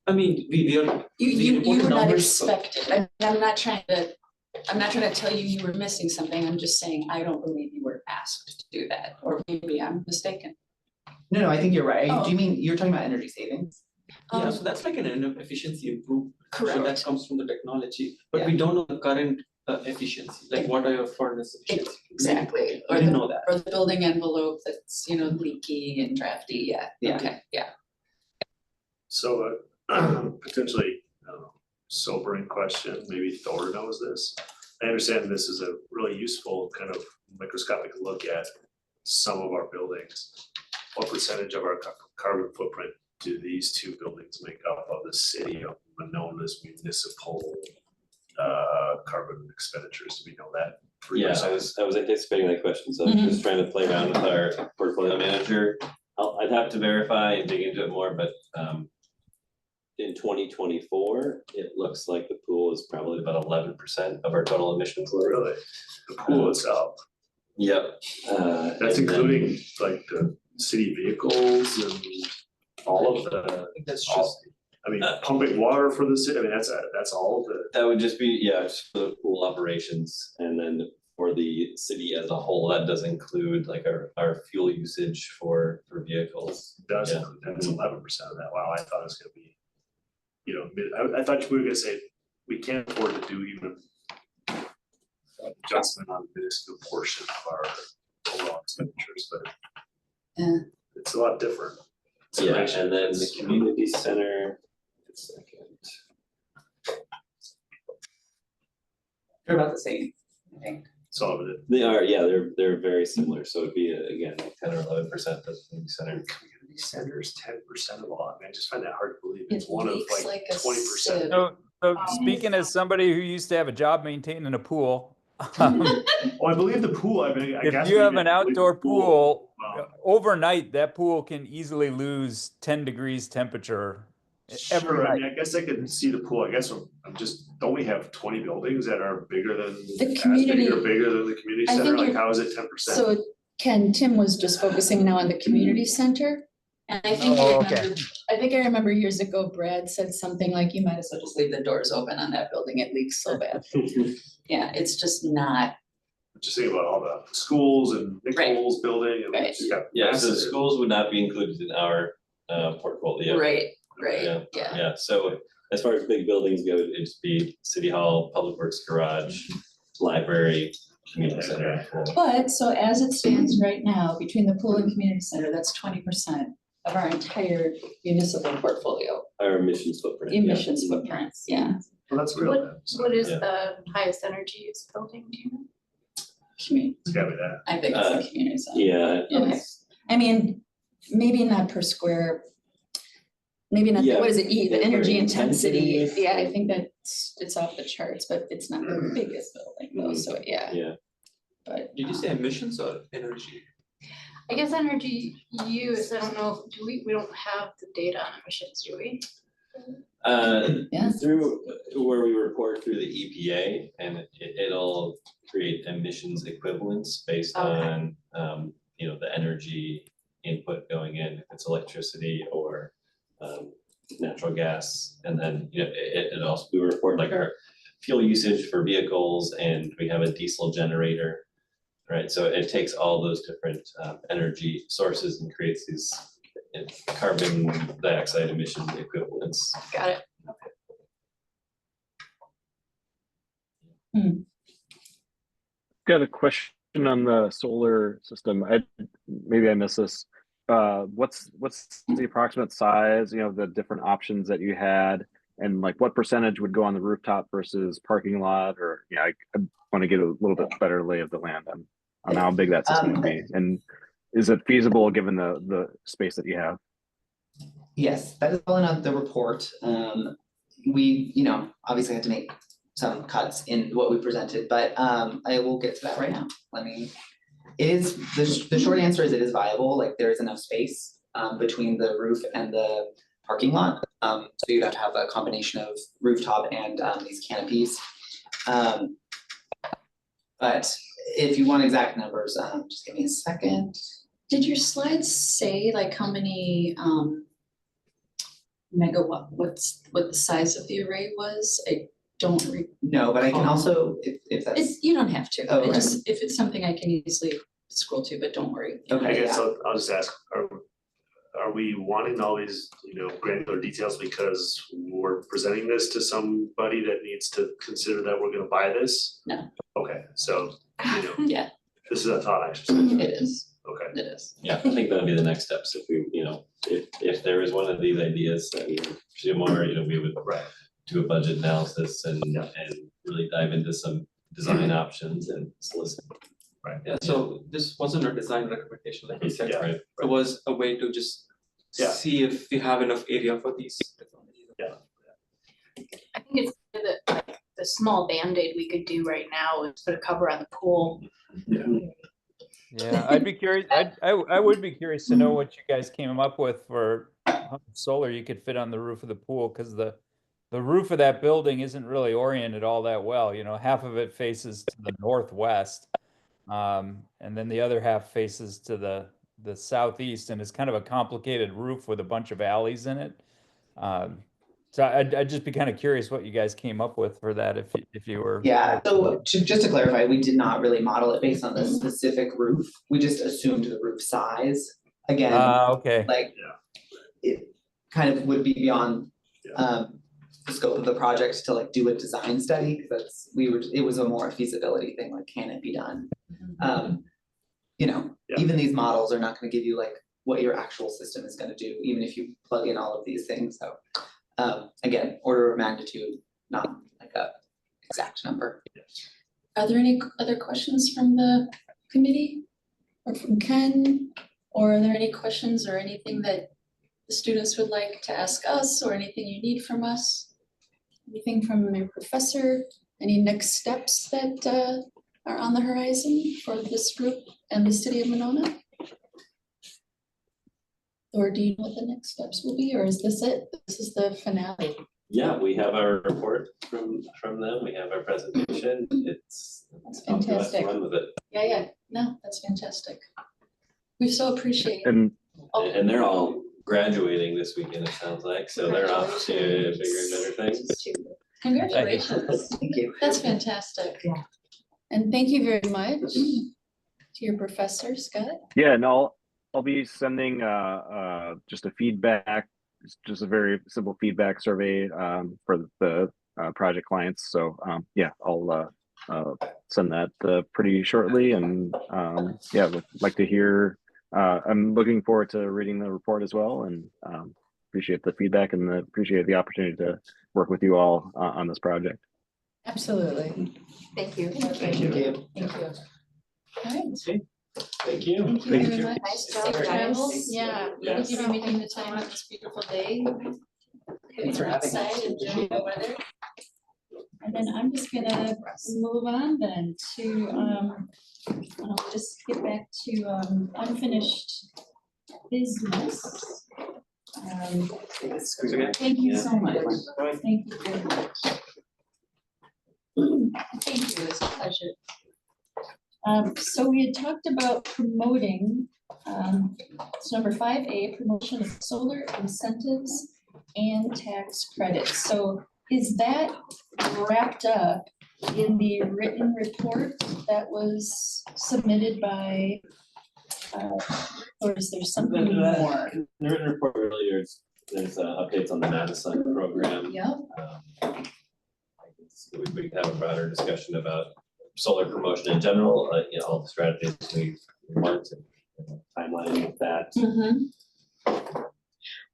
I mean, we are, You reported were not numbers for- expected. I'm not trying to tell you you were missing something. I'm just saying, I don't believe you were asked to do that, or maybe I'm mistaken. No, I think you're right. Oh. Do you mean, you're talking about energy savings? yeah, so that's like an efficiency improvement. So that Correct. comes from the technology, but we don't know the current efficiency, like what are your furnace efficiency? Exactly. I didn't know that. Or the building envelope that's, leaky and drafty, yeah, Yeah. okay, yeah. So potentially, sobering question, maybe Thor knows this. I understand this is a really useful kind of microscopic look at some of our buildings. What percentage of our carbon footprint do these 2 buildings make up of the city of Monona's municipal carbon expenditures? Do we know that? Yeah, I was anticipating that question, so I was just trying to play around with our portfolio manager. I'd have to verify and dig into it more, but in 2024, it looks like the pool is probably about 11% of our total emissions. Really? The pool itself, Yep. that's and then- including like the city vehicles and all of the, I think that's just, I mean, pumping water for the city, I mean, that's all of the. That would just be, just for the pool operations, and then for the city as a whole, that does include like our fuel usage for vehicles. Does Yeah. include, that's 11% of that. Wow, I thought it was gonna be, I thought we were gonna say, we can't afford to do even adjustment on a minuscule portion of our overall expenditures, but Yeah. it's a lot different. Yeah, and then the community center, a second. They're about the same, I think. So it. They are, they're very similar, so it'd be again, 10 or 11% of the community center. Community center is 10% of all, I mean, I just find that hard to believe. It It's one of leaks like like a 20%. sieve. So speaking as somebody who used to have a job maintaining a pool, Well, I believe the pool, I mean, I guess. if you have maybe an I believe the outdoor pool, Wow. overnight, that pool can easily lose 10 degrees temperature every Sure, I night. mean, I guess I could see the pool, I guess I'm just, don't we have 20 buildings that are bigger than? The as community- big or bigger than the community I center, think like you're- how is it 10%? So Tim was just focusing now on the community center. And I think Oh, okay. I remember years ago, Brad said something like, you might as well just leave the doors open on that building, it leaks so bad. Yeah, it's just not, Just think about all the schools and Nichols building and we Right. just got. Yeah, so the massive- schools would not be included in our portfolio. right, Yeah. yeah. Yeah, so as far as big buildings go, it'd just be city hall, public works garage, library, community center. But so as it stands right now, between the pool and community center, that's 20% of our entire municipal portfolio, Our emissions footprint. yeah. emissions footprint, yeah. Well, that's real. then, so What is Yeah. the highest energy use building, do you know? Community. It's gotta be that. I think it's the community center. Yeah. Okay. I mean, maybe not per square. Maybe not, Yeah, what is it, the the energy intensity. intensity, yeah, I think it's off the charts, but it's not the biggest building though, so yeah, Yeah, but. Did you say emissions or energy? I guess energy use, I don't know, we don't have the data on emissions, do we? Yeah. through where we report through the EPA, and it'll create emissions equivalents based Okay. on, the energy input going in, if it's electricity or natural gas, and then, it also, we report like our fuel usage for vehicles, and we have a diesel generator, right? So it takes all those different energy sources and creates these carbon dioxide emission equivalents. Got it. Got a question on the solar system. Maybe I missed this. What's the approximate size, the different options that you had, and like what percentage would go on the rooftop versus parking lot, or I want to get a little bit better lay of the land on how big that system would be, and is it feasible given the space that you have? Yes, that is all in the report. We, obviously had to make some cuts in what we presented, but I will get to that right now. It is, the short answer is it is viable, like there is enough space between the roof and the parking lot. So you'd have to have a combination of rooftop and these canopies. But if you want exact numbers, just give me a second. Did your slides say like how many megawatt, what the size of the array was? I don't No, but I can also, if that's, you don't have to, Oh, I okay. just, if it's something I can easily scroll to, but don't worry. Okay. I guess yeah. I'll just ask, are we wanting all these, granular details because we're presenting this to somebody that needs to consider that we're gonna buy this? No. Okay, so, Yeah, this is a thought exercise. it is, Okay, it is. Yeah, I think that'd be the next steps if we, if there is one of these ideas that we pursue more, we would right. do a budget analysis and Yeah. really dive into some design options and solicit. Right. Yeah, so this wasn't a design recommendation, like you said, Yeah. Right. it was a way to just Yeah. see if we have enough area for these technologies. Yeah. I think it's good that like the small Band-Aid we could do right now is put a cover on the pool. Yeah, I'd be curious, I would be curious to know what you guys came up with for how much solar you could fit on the roof of the pool, because the roof of that building isn't really oriented all that well, half of it faces to the northwest. And then the other half faces to the southeast, and it's kind of a complicated roof with a bunch of alleys in it. So I'd just be kind of curious what you guys came up with for that, if you were. Yeah, so just to clarify, we did not really model it based on the specific roof. We just assumed the roof size. Again, Okay. like it kind of would be beyond the scope of the project to like do a design study, because it was a more feasibility thing, like can it be done? Yeah. Even these models are not gonna give you like what your actual system is gonna do, even if you plug in all of these things, so. Again, order of magnitude, not like a exact number. Are there any other questions from the committee or from Ken? Or are there any questions or anything that the students would like to ask us, or anything you need from us? Anything from your professor? Any next steps that are on the horizon for this group and the city of Monona? Or do you know what the next steps will be, or is this it? This is the finale? Yeah, we have our report from them, we have our presentation, it's That's up to us to fantastic. run with it. Yeah, no, that's fantastic. We so appreciate it. And And they're all graduating this weekend, it sounds like, so they're off to bigger and better things. Congratulations. Thank you. That's fantastic. Yeah. And thank you very much to your professor, Scott. yeah, and I'll be sending just a feedback, just a very simple feedback survey for the project clients. So yeah, I'll send that pretty shortly, and yeah, would like to hear. I'm looking forward to reading the report as well, and appreciate the feedback and appreciate the opportunity to work with you all on this project. Absolutely. Thank you. Thank you. Thank you. All right. Thank you. Thank you very much. Nice job, Safe guys. travels. Yeah, thank you Yes. for making the time on this beautiful day. Thanks for having us. Outside, enjoying the weather. And then I'm just gonna move on then to, I'll just get back to, unfinished business. Thank you so much. Thank you very much. Thank you, it's a pleasure. So we had talked about promoting, it's number 5A, promotion of solar incentives and tax credits. So is that wrapped up in the written report that was submitted by, or is there something more? In the written report earlier, there's updates on the Madison program. Yep. We can have a broader discussion about solar promotion in general, you know, all the strategies we marked and timeline of that.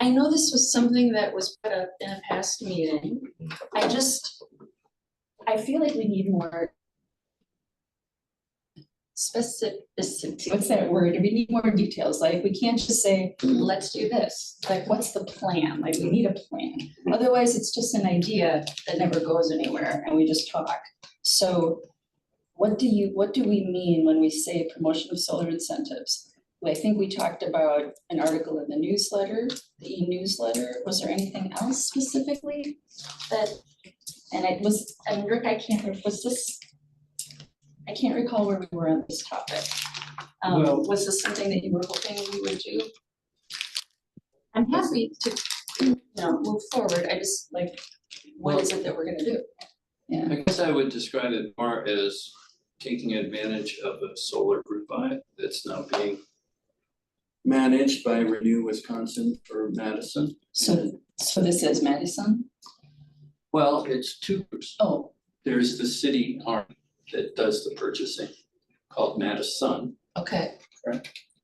I know this was something that was put up in a past meeting. I feel like we need more specificity. What's that word? We need more details. Like, we can't just say, let's do this. Like, what's the plan? Like, we need a plan. Otherwise, it's just an idea that never goes anywhere and we just talk. So what do we mean when we say promotion of solar incentives? I think we talked about an article in the newsletter, the e-newsletter. Was there anything else specifically that, and Rick, I can't recall where we were on this topic. Well- Was this something that you were hoping we would do? I'm happy to, move forward. I just like, what is it that we're gonna do? Yeah, I guess I would describe it more as taking advantage of a solar group buy that's now being managed by Renew Wisconsin for Madison. so this is Madison? Well, it's two groups. Oh, There's the city arm that does the purchasing called Madison. okay,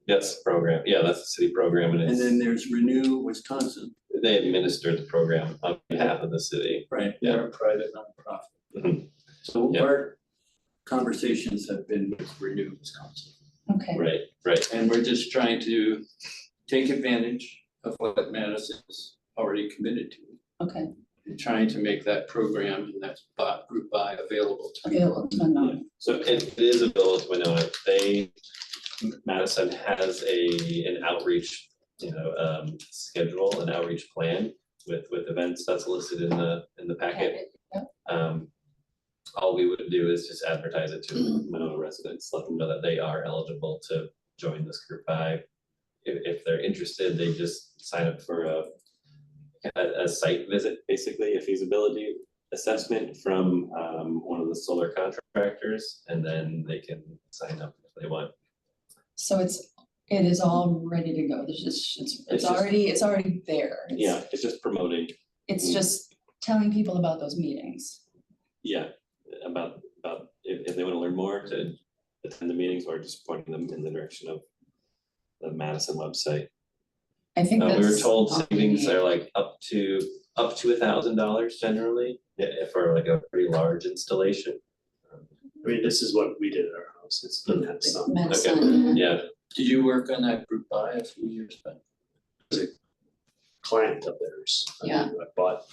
Yes, program. Yeah, that's the city program and And then it's, there's Renew Wisconsin, they administer the program on behalf of the city. right? They're a private nonprofit. Mhm. So Yeah. our conversations have been with Renew Wisconsin. okay. Right. And we're just trying to take advantage of what Madison's already committed to. Okay, And trying to make that program and that group buy available to people. available to Monona. So it is available to Winona. Madison has an outreach, schedule, an outreach plan with events that's listed in the packet. All we would do is just advertise it to Monona residents, let them know that they are eligible to join this group buy. If they're interested, they just sign up for a site visit, basically a feasibility assessment from one of the solar contractors, and then they can sign up if they want. So it is all ready to go. There's just, it's already there. Yeah, it's just promoting, It's just telling people about those meetings. yeah, about if they want to learn more, to attend the meetings, or just pointing them in the direction of the Madison website. I think that's. We were told all we savings need. are like up to $1,000 generally, for like a pretty large installation. I mean, this is what we did at our house, it's the net sum. Madison. Yeah, Did you work on that group buy a few years back? Client of theirs. I Yeah. mean, we bought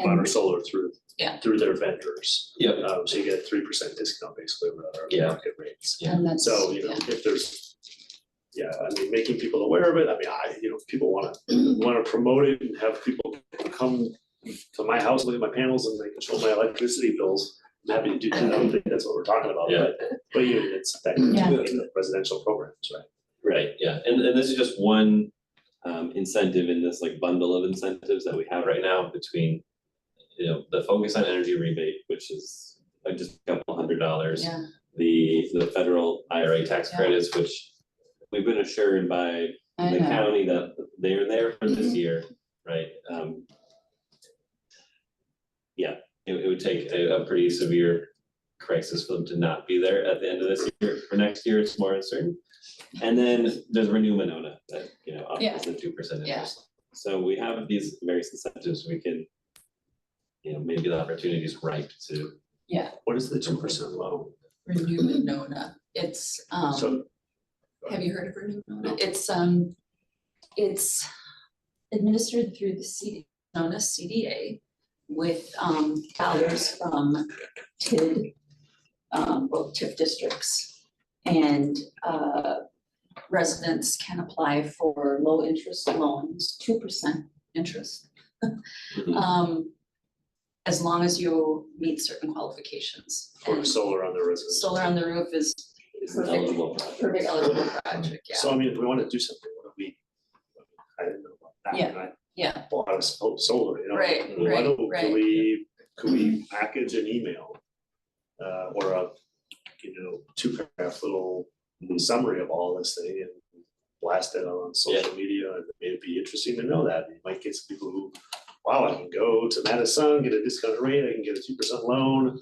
our solar through their vendors. Yep. So you get a 3% discount basically with our Yeah. market rates. Yeah. And that's, So, if there's, making people aware of it, if people wanna promote it and have people come to my house, look at my panels and they can show my electricity bills, I'm happy to do that. I don't think that's what we're talking about, Yeah. but it's that Yeah. in the residential programs, right? right, yeah, and this is just one incentive in this like bundle of incentives that we have right now between, the focus on energy rebate, which is just a couple $100. yeah, The federal IRA tax Yeah. credits, which we've been assured by I the know. county that they're there for this year, right? It would take a pretty severe crisis for them to not be there at the end of this year. For next year, it's more uncertain. And then there's Renew Monona that, offers Yeah. the 2% Yeah. interest. So we have these various incentives, we can, you know, maybe the opportunity is ripe to. Yeah, What is the 2% loan? Renew Monona, it's, So, have you heard of Renew Monona? It's administered through the Monona CDA with, dollars from TID, both TIF districts. And, residents can apply for low interest loans, 2% interest. As long as you meet certain qualifications. for And solar on the residence. solar on the roof is It's an eligible project. perfect eligible project, yeah. So I mean, if we wanna do something, what do we, I didn't know about that, Yeah. and I Yeah, bought a solar, you know? Right, Why right, don't- right. Could we package an email? Or a, 2-paragraph little summary of all this thing and blast it on social media, and it'd be interesting to know that. You might get some people who, wow, I can go to Madison, get a discounted rate, I can get a 2% loan.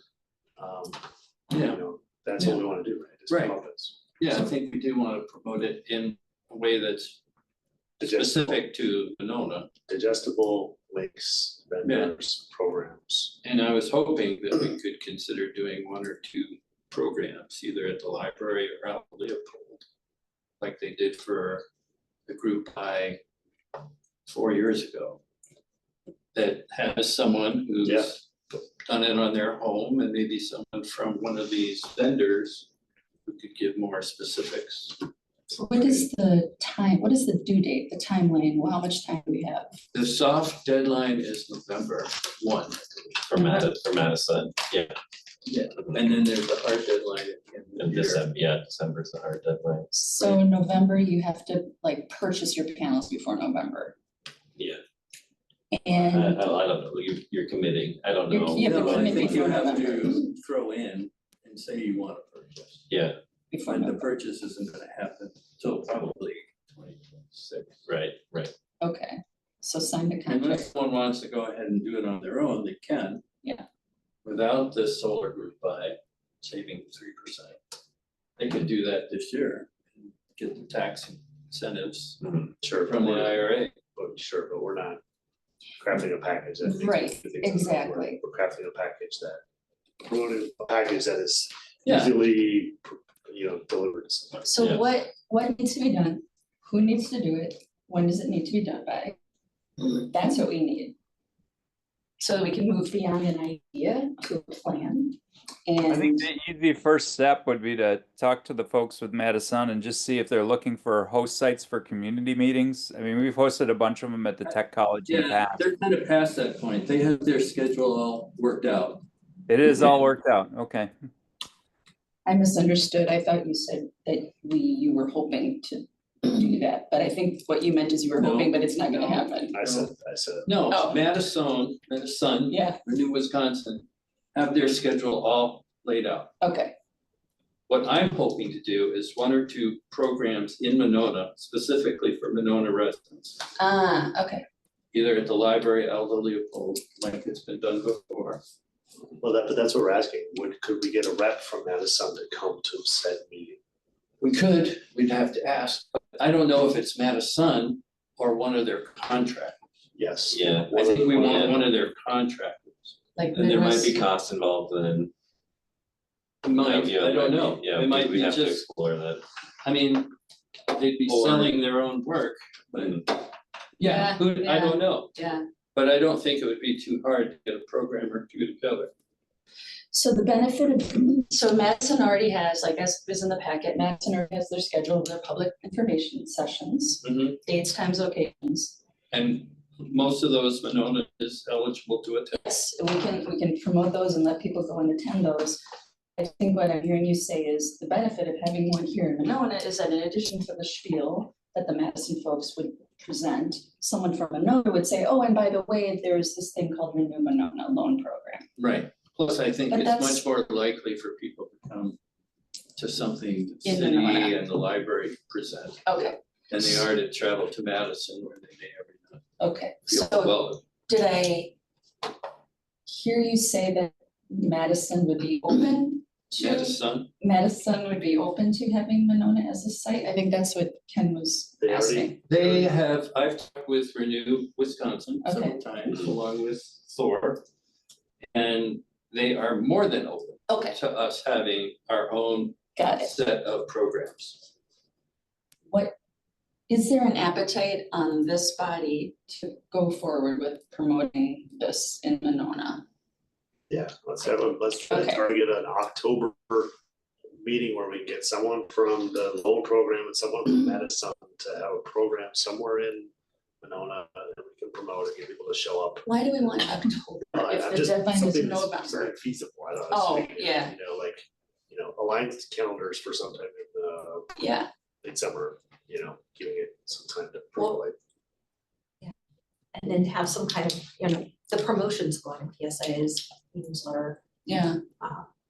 That's what we wanna do, right? Just Right. promote this. Yeah, I think we do want to promote it in a way that's specific to Monona. Digestible links, vendors, programs. And I was hoping that we could consider doing 1 or 2 programs, either at the library or out in Leopold, like they did for the group 4 years ago. That has someone who's Yeah. done it on their home, and maybe someone from one of these vendors who could give more specifics. what is the time, what is the due date, the timeline, well, how much time do we have? The soft deadline is November 1. For Madison, yeah. Yeah, and then there's a hard deadline at the end of And the year. December's the hard deadline. So in November, you have to like purchase your panels before November. Yeah. I And, don't know, you're committing, I don't know. You have to No, I commit think you before have November. to throw in and say you want to purchase. Yeah, before But the November, purchase isn't gonna happen till probably 2026. right. okay, so sign the contract, Unless someone wants to go ahead and do it on their own, they can. Yeah. Without this solar group buy, saving 3%. They could do that this year and get the tax incentives Sure. from the IRA. But we're not crafting a package that. Right, makes it- exactly. We're crafting a package that is Yeah. easily, delivered to someone. so Yeah. what needs to be done? Who needs to do it? When does it need to be done by? That's what we need. So that we can move beyond an idea to a plan, I think and, the easy first step would be to talk to the folks with Madison and just see if they're looking for host sites for community meetings. I mean, we've hosted a bunch of them at the tech college in the Yeah, past. they're kind of past that point. They have their schedule all worked out. It is all worked out, okay. I misunderstood, I thought you said that you were hoping to do that, but I think what you meant is you were No, hoping, but it's not gonna no. happen. I said, No, Oh. Madison, Yeah, Renew Wisconsin, have their schedule all laid out. okay, What I'm hoping to do is 1 or 2 programs in Monona, specifically for Monona residents. okay, Either at the library, out of Leopold, like it's been done before. well, but that's what we're asking. Could we get a rep from Madison to come to said meeting? We could, we'd have to ask, but I don't know if it's Madison or one of their contractors. Yes. Yeah. I think we want one of their contractors. like And there might Midwest- be costs involved in. It might, I don't know. Yeah, It might we be have to just, explore that. I mean, they'd be Or- selling their own work, but Yeah, I don't know. yeah. But I don't think it would be too hard to get a program or 2 together. So the benefit of, so Madison already has, like as is in the packet, Madison already has their schedule of their public information sessions, dates, times, locations. And most of those Monona is eligible to attend. Yes, we can promote those and let people go and attend those. I think what I'm hearing you say is the benefit of having one here in Monona is that in addition to the spiel that the Madison folks would present, someone from Monona would say, oh, and by the way, there's this thing called Renew Monona Loan Program. Right. Plus, I think But it's that's- much more likely for people to come to something the In city Monona. and the library present Okay, than they are to travel to Madison where they may or may not okay, feel so well. did I hear you say that Madison would be open Madison, Madison would be open to having Monona as a site? I think that's what Ken was They already- asking. they have, I've talked with Renew Wisconsin several Okay. times, along with Thor. And they are more than open Okay, to us having our own got it. set of programs. Is there an appetite on this body to go forward with promoting this in Monona? Yeah, let's try to Okay. target an October meeting where we can get someone from the loan program and someone from Madison to have a program somewhere in Monona that we can promote and get people to show up. Why do we want October if I'm the just- deadline is something that's- November? something feasible, I don't know. Oh, speaking, yeah. You know, like, align calendars for sometime in Yeah, late summer, giving it some time to Well- percolate. And then have some kind of, the promotions going, PSAs, newsletter, yeah.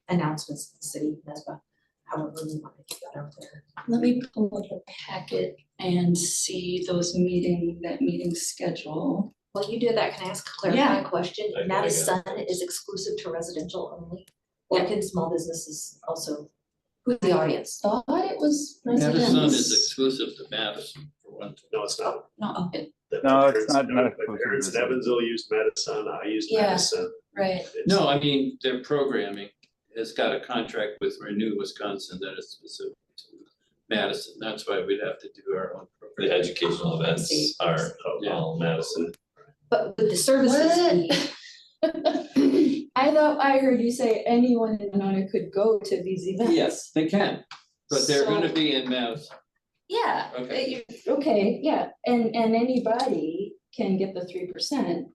announcements to the city, NESBA, however we want to get that out there. Let me pull up the packet and see that meeting schedule. While you do that, can I ask a Yeah. clarifying question? I got it. Madison is exclusive to residential only? Or can small businesses also, who's the audience? Thought it was Madison is residents. exclusive to Madison for one thing. No, it's not. No, okay, The No, it's parents- not- not My exclusive parents in to- Evansville used Madison, I used Yeah. Madison. right. It's- No, I mean, their programming has got a contract with Renew Wisconsin that is specific to Madison. That's why we'd have to do our own The program. educational events are all Madison. But with the services What? fee, I thought I heard you say anyone in Monona could go to these events. Yes, they can, but they're gonna So- be in Madison. Yeah, Okay. okay, yeah, and anybody can get the 3%.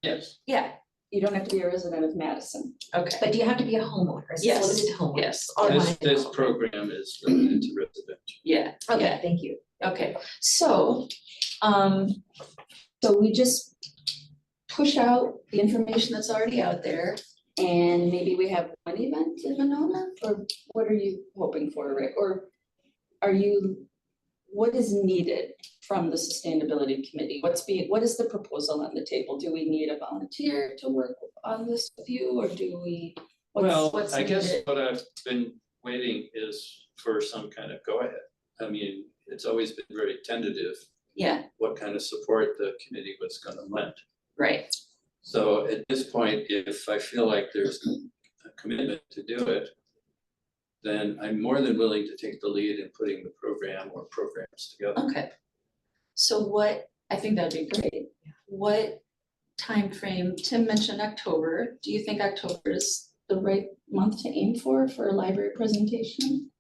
Yes. Yeah, you don't have to be a resident of Madison. Okay. but do you have to be a homeowner? Is it Yes, limited to homeowners? yes. Automatic This homeowner. program is limited to residential. Yeah, Okay, thank you. okay, so, so we just push out the information that's already out there. And maybe we have one event in Monona, or what are you hoping for, Rick? Or what is needed from the sustainability committee? What is the proposal on the table? Do we need a volunteer to work on this with you, or do we? Well, what's I guess needed? what I've been waiting is for some kind of go-ahead. I mean, it's always been very tentative, Yeah, what kind of support the committee was gonna lend. right, So at this point, if I feel like there's a commitment to do it, then I'm more than willing to take the lead in putting the program or programs together. okay. So I think that'd be great. What time frame? Tim mentioned October. Do you think October is the right month to aim for a library presentation?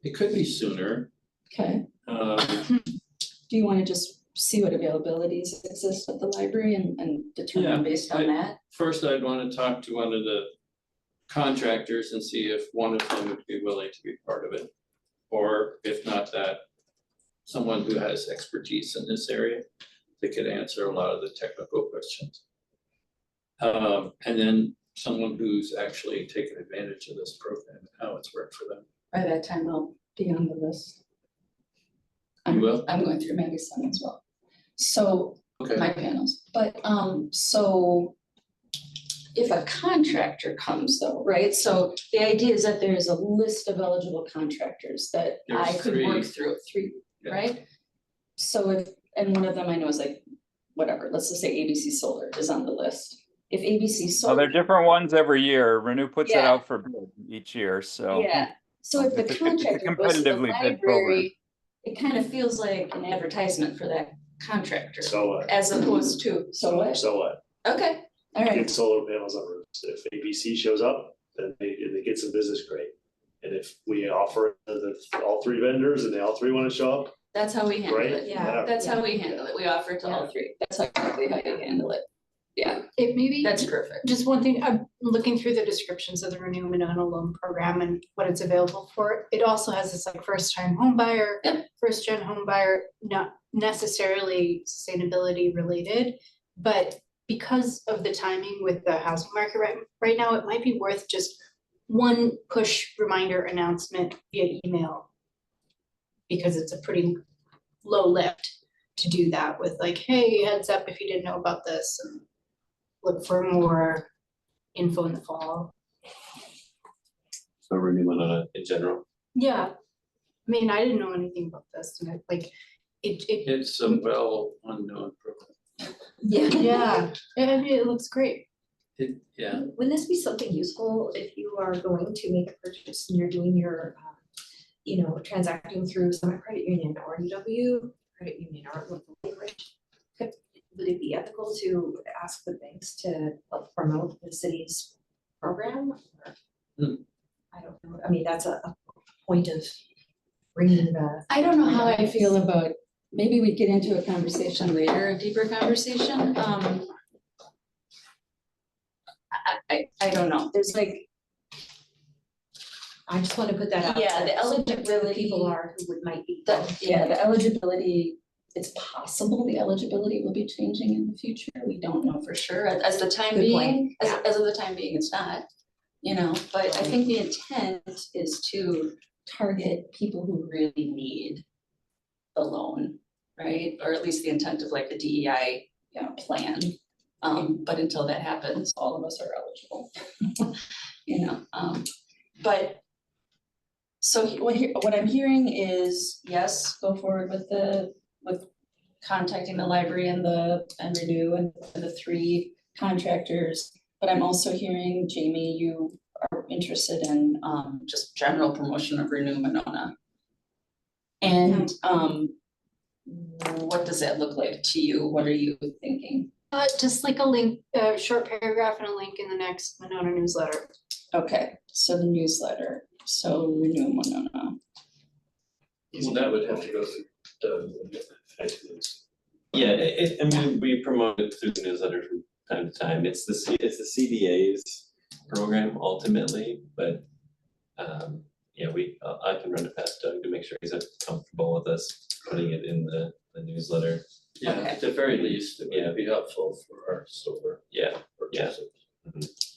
It could be sooner. Okay, do you wanna just see what availabilities exist at the library and Yeah, determine based on that? First, I'd wanna talk to one of the contractors and see if one of them would be willing to be part of it. Or if not that, someone who has expertise in this area, that could answer a lot of the technical questions. And then someone who's actually taken advantage of this program and how it's worked for them. By that time, I'll be on the list. You will? I'm going through Madison as well. So Okay, my panels, but so if a contractor comes though, right? So the idea is that there's a list of eligible contractors that I There's could work three. through, three, Yeah. right? So and one of them I know is like, whatever, let's just say ABC Solar is on the list. If ABC Well, Solar. they're different ones every year. Renew puts it Yeah. out for bid each year, so. Yeah, so if the It's a contractor goes to the competitively bid program. library, it kind of feels like an advertisement for that contractor. So what? As opposed to, so what? So what? Okay, all right, Get solar panels on roofs. If ABC shows up, then they get some business, great. And if we offer all three vendors and they all three wanna show up, that's how we handle great. it. Yeah. whatever. That's how we handle it. We offer it to all three. That's exactly how you handle it. Yeah, It may be, that's perfect. just one thing, I'm looking through the descriptions of the Renew Monona Loan Program and what it's available for. It also has this like first time home buyer, Yep. first gen home buyer, not necessarily sustainability related. But because of the timing with the housing market right now, it might be worth just one push reminder announcement via email. Because it's a pretty low lift to do that with like, hey, heads up if you didn't know about this and look for more info in the fall. Renew Monona in general. Yeah, I mean, I didn't know anything about this, and it, It's a well unknown program. yeah, I mean, it looks great. Yeah, Wouldn't this be something useful if you are going to make a purchase and you're doing your, transacting through Summit Credit Union or UW Credit Union or local Bridge? Would it be ethical to ask the banks to help promote the city's program? Or- I don't know, I mean, that's a point of bringing the. I don't know how I feel about, maybe we get into a conversation later, a deeper conversation. I don't know, there's like, I just want to put that out. Yeah, the there, so that eligibility- People are who might be. the eligibility, it's possible the eligibility will be changing in the future. We don't know for sure. As the time Good point, being, yeah. as of the time being, it's not, but I think the intent is to target people who really need the loan, right? Or at least the intent of like the DEI, plan. But until that happens, all of us are eligible. But so what I'm hearing is, yes, go forward with contacting the library and Renew and the 3 contractors. But I'm also hearing, Jamie, you are interested in just general promotion of Renew Monona. And what does that look like to you? What are you thinking? Just like a link, a short paragraph and a link in the next Monona newsletter. Okay, so the newsletter, so Renew Monona. well, that would have to go through the. Yeah, I mean, we promote it through the newsletter from time to time. It's the CDA's program ultimately, but yeah, I can run it past Doug to make sure he's comfortable with us putting it in the newsletter. Yeah, Okay. at the very least, it would be helpful for our solar Yeah, purchases.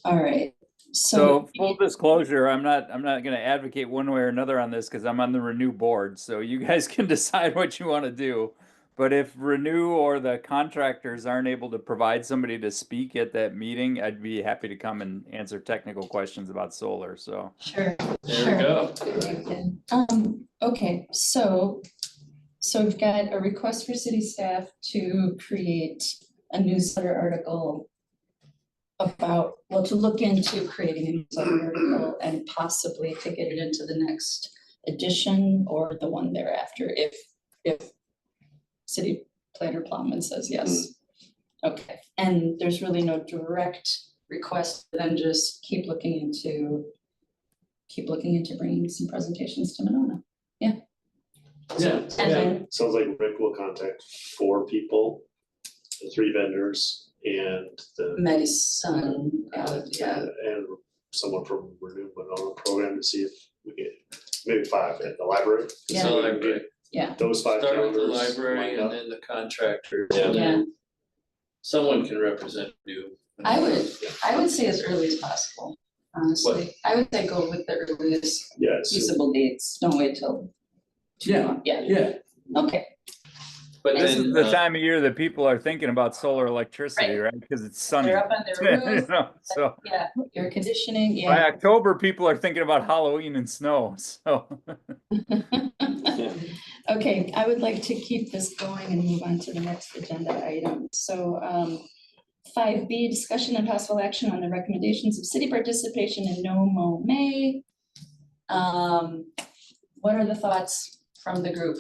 All right, So full disclosure, I'm not gonna advocate one way or another on this because I'm on the Renew board, so you guys can decide what you want to do. But if Renew or the contractors aren't able to provide somebody to speak at that meeting, I'd be happy to come and answer technical questions about solar, so. sure. There we go. Okay, so we've got a request for city staff to create a newsletter article about, to look into creating a newsletter article and possibly to get it into the next edition or the one thereafter, if city planner Plowman says yes. Okay, and there's really no direct request, then just keep looking into bringing some presentations to Monona. Yeah, And then, Sounds like Rick will contact 4 people, the 3 vendors and the. Madison, yeah, And someone from Renew Monona program to see if we get, maybe 5 at the library. Yeah. so library, yeah, Those 5 start with the calendars library lined and up. then the contractors. Yeah. and yeah. then Someone can represent you. I would say as early as possible, honestly. I would say go with the earliest Yeah, so feasible dates, don't wait till. Yeah. Yeah, Okay, but This then, is the time of year that people are thinking about solar electricity, right? Because it's sunny. they're up on their You roof, know, so yeah, air conditioning, by yeah. October, people are thinking about Halloween and snow, so. Okay, I would like to keep this going and move on to the next agenda item. So 5B, discussion and possible action on the recommendations of city participation in No Mow May. What are the thoughts from the group?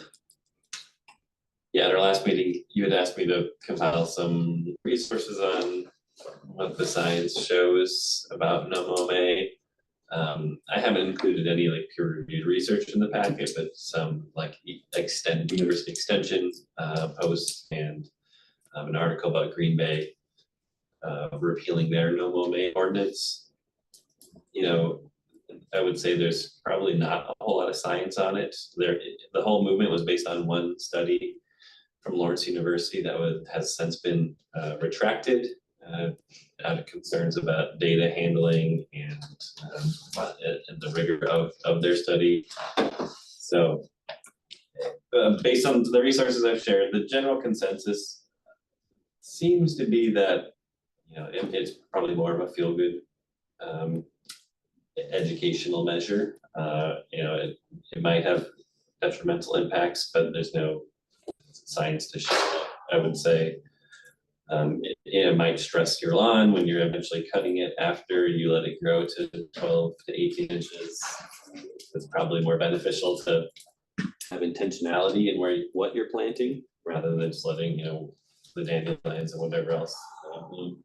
Yeah, at our last meeting, you had asked me to compile some resources on what the science shows about NOMOMA. I haven't included any like peer-reviewed research in the packet, but some like university extension posts and an article about Green Bay repealing their NOMOMA ordinance. I would say there's probably not a whole lot of science on it. The whole movement was based on one study from Lawrence University that has since been retracted out of concerns about data handling and the rigor of their study. So based on the resources I've shared, the general consensus seems to be that it's probably more of a feel-good educational measure. It might have detrimental impacts, but there's no science to show that. I would say it might stress your lawn when you're eventually cutting it after you let it grow to 12 to 18 inches. It's probably more beneficial to have intentionality in what you're planting rather than just letting, the dandelions and whatever else bloom.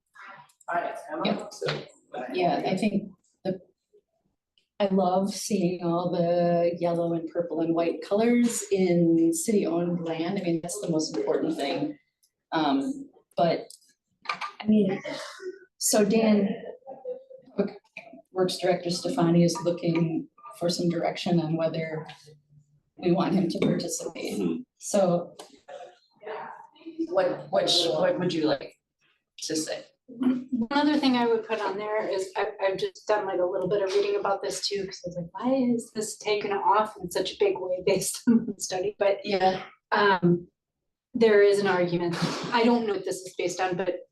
So, Yeah, I think I love seeing all the yellow and purple and white colors in city-owned land. I mean, that's the most important thing. But, I mean, so Dan, Works Director Stefani is looking for some direction on whether we want him to participate. Mhm. So what would you like to say? One other thing I would put on there is I've just done like a little bit of reading about this too, because I was like, why is this taken off in such a big way based on the study? But Yeah. there is an argument. I don't know what this is based on, but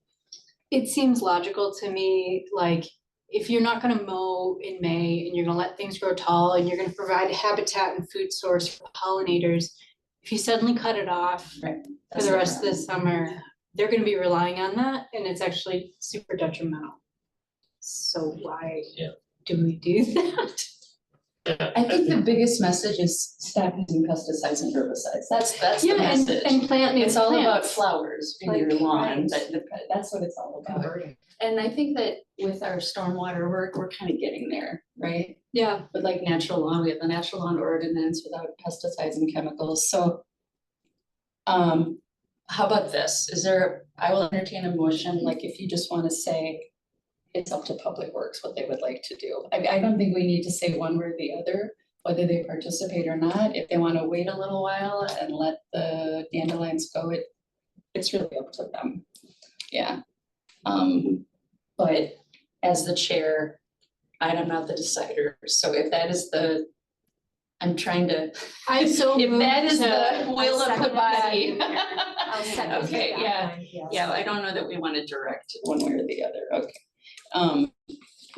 it seems logical to me, like if you're not gonna mow in May and you're gonna let things grow tall and you're gonna provide habitat and food source for pollinators, if you suddenly cut it off Right. for the rest of the summer, they're gonna be relying on that and it's actually super detrimental. So why do we do that? I think the biggest message is stop using pesticides and herbicides. That's the message. And plant new It's all about plants. flowers in your Like, lawn, right. that's what it's all about. And I think that with our stormwater work, we're kind of getting there, right? Yeah, With like natural lawn, we have the natural lawn ordinance without pesticides and chemicals, so. How about this? I will entertain a motion, like if you just wanna say it's up to Public Works what they would like to do. I don't think we need to say one way or the other, whether they participate or not. If they wanna wait a little while and let the dandelions go, it's really up to them. Yeah. But as the chair, I'm not the decider, so if that is I'm trying to, I so if that is moved to- the will of the body. I'll second Okay, that yeah, one, yes. yeah, I don't know that we wanna direct one way or the other, okay.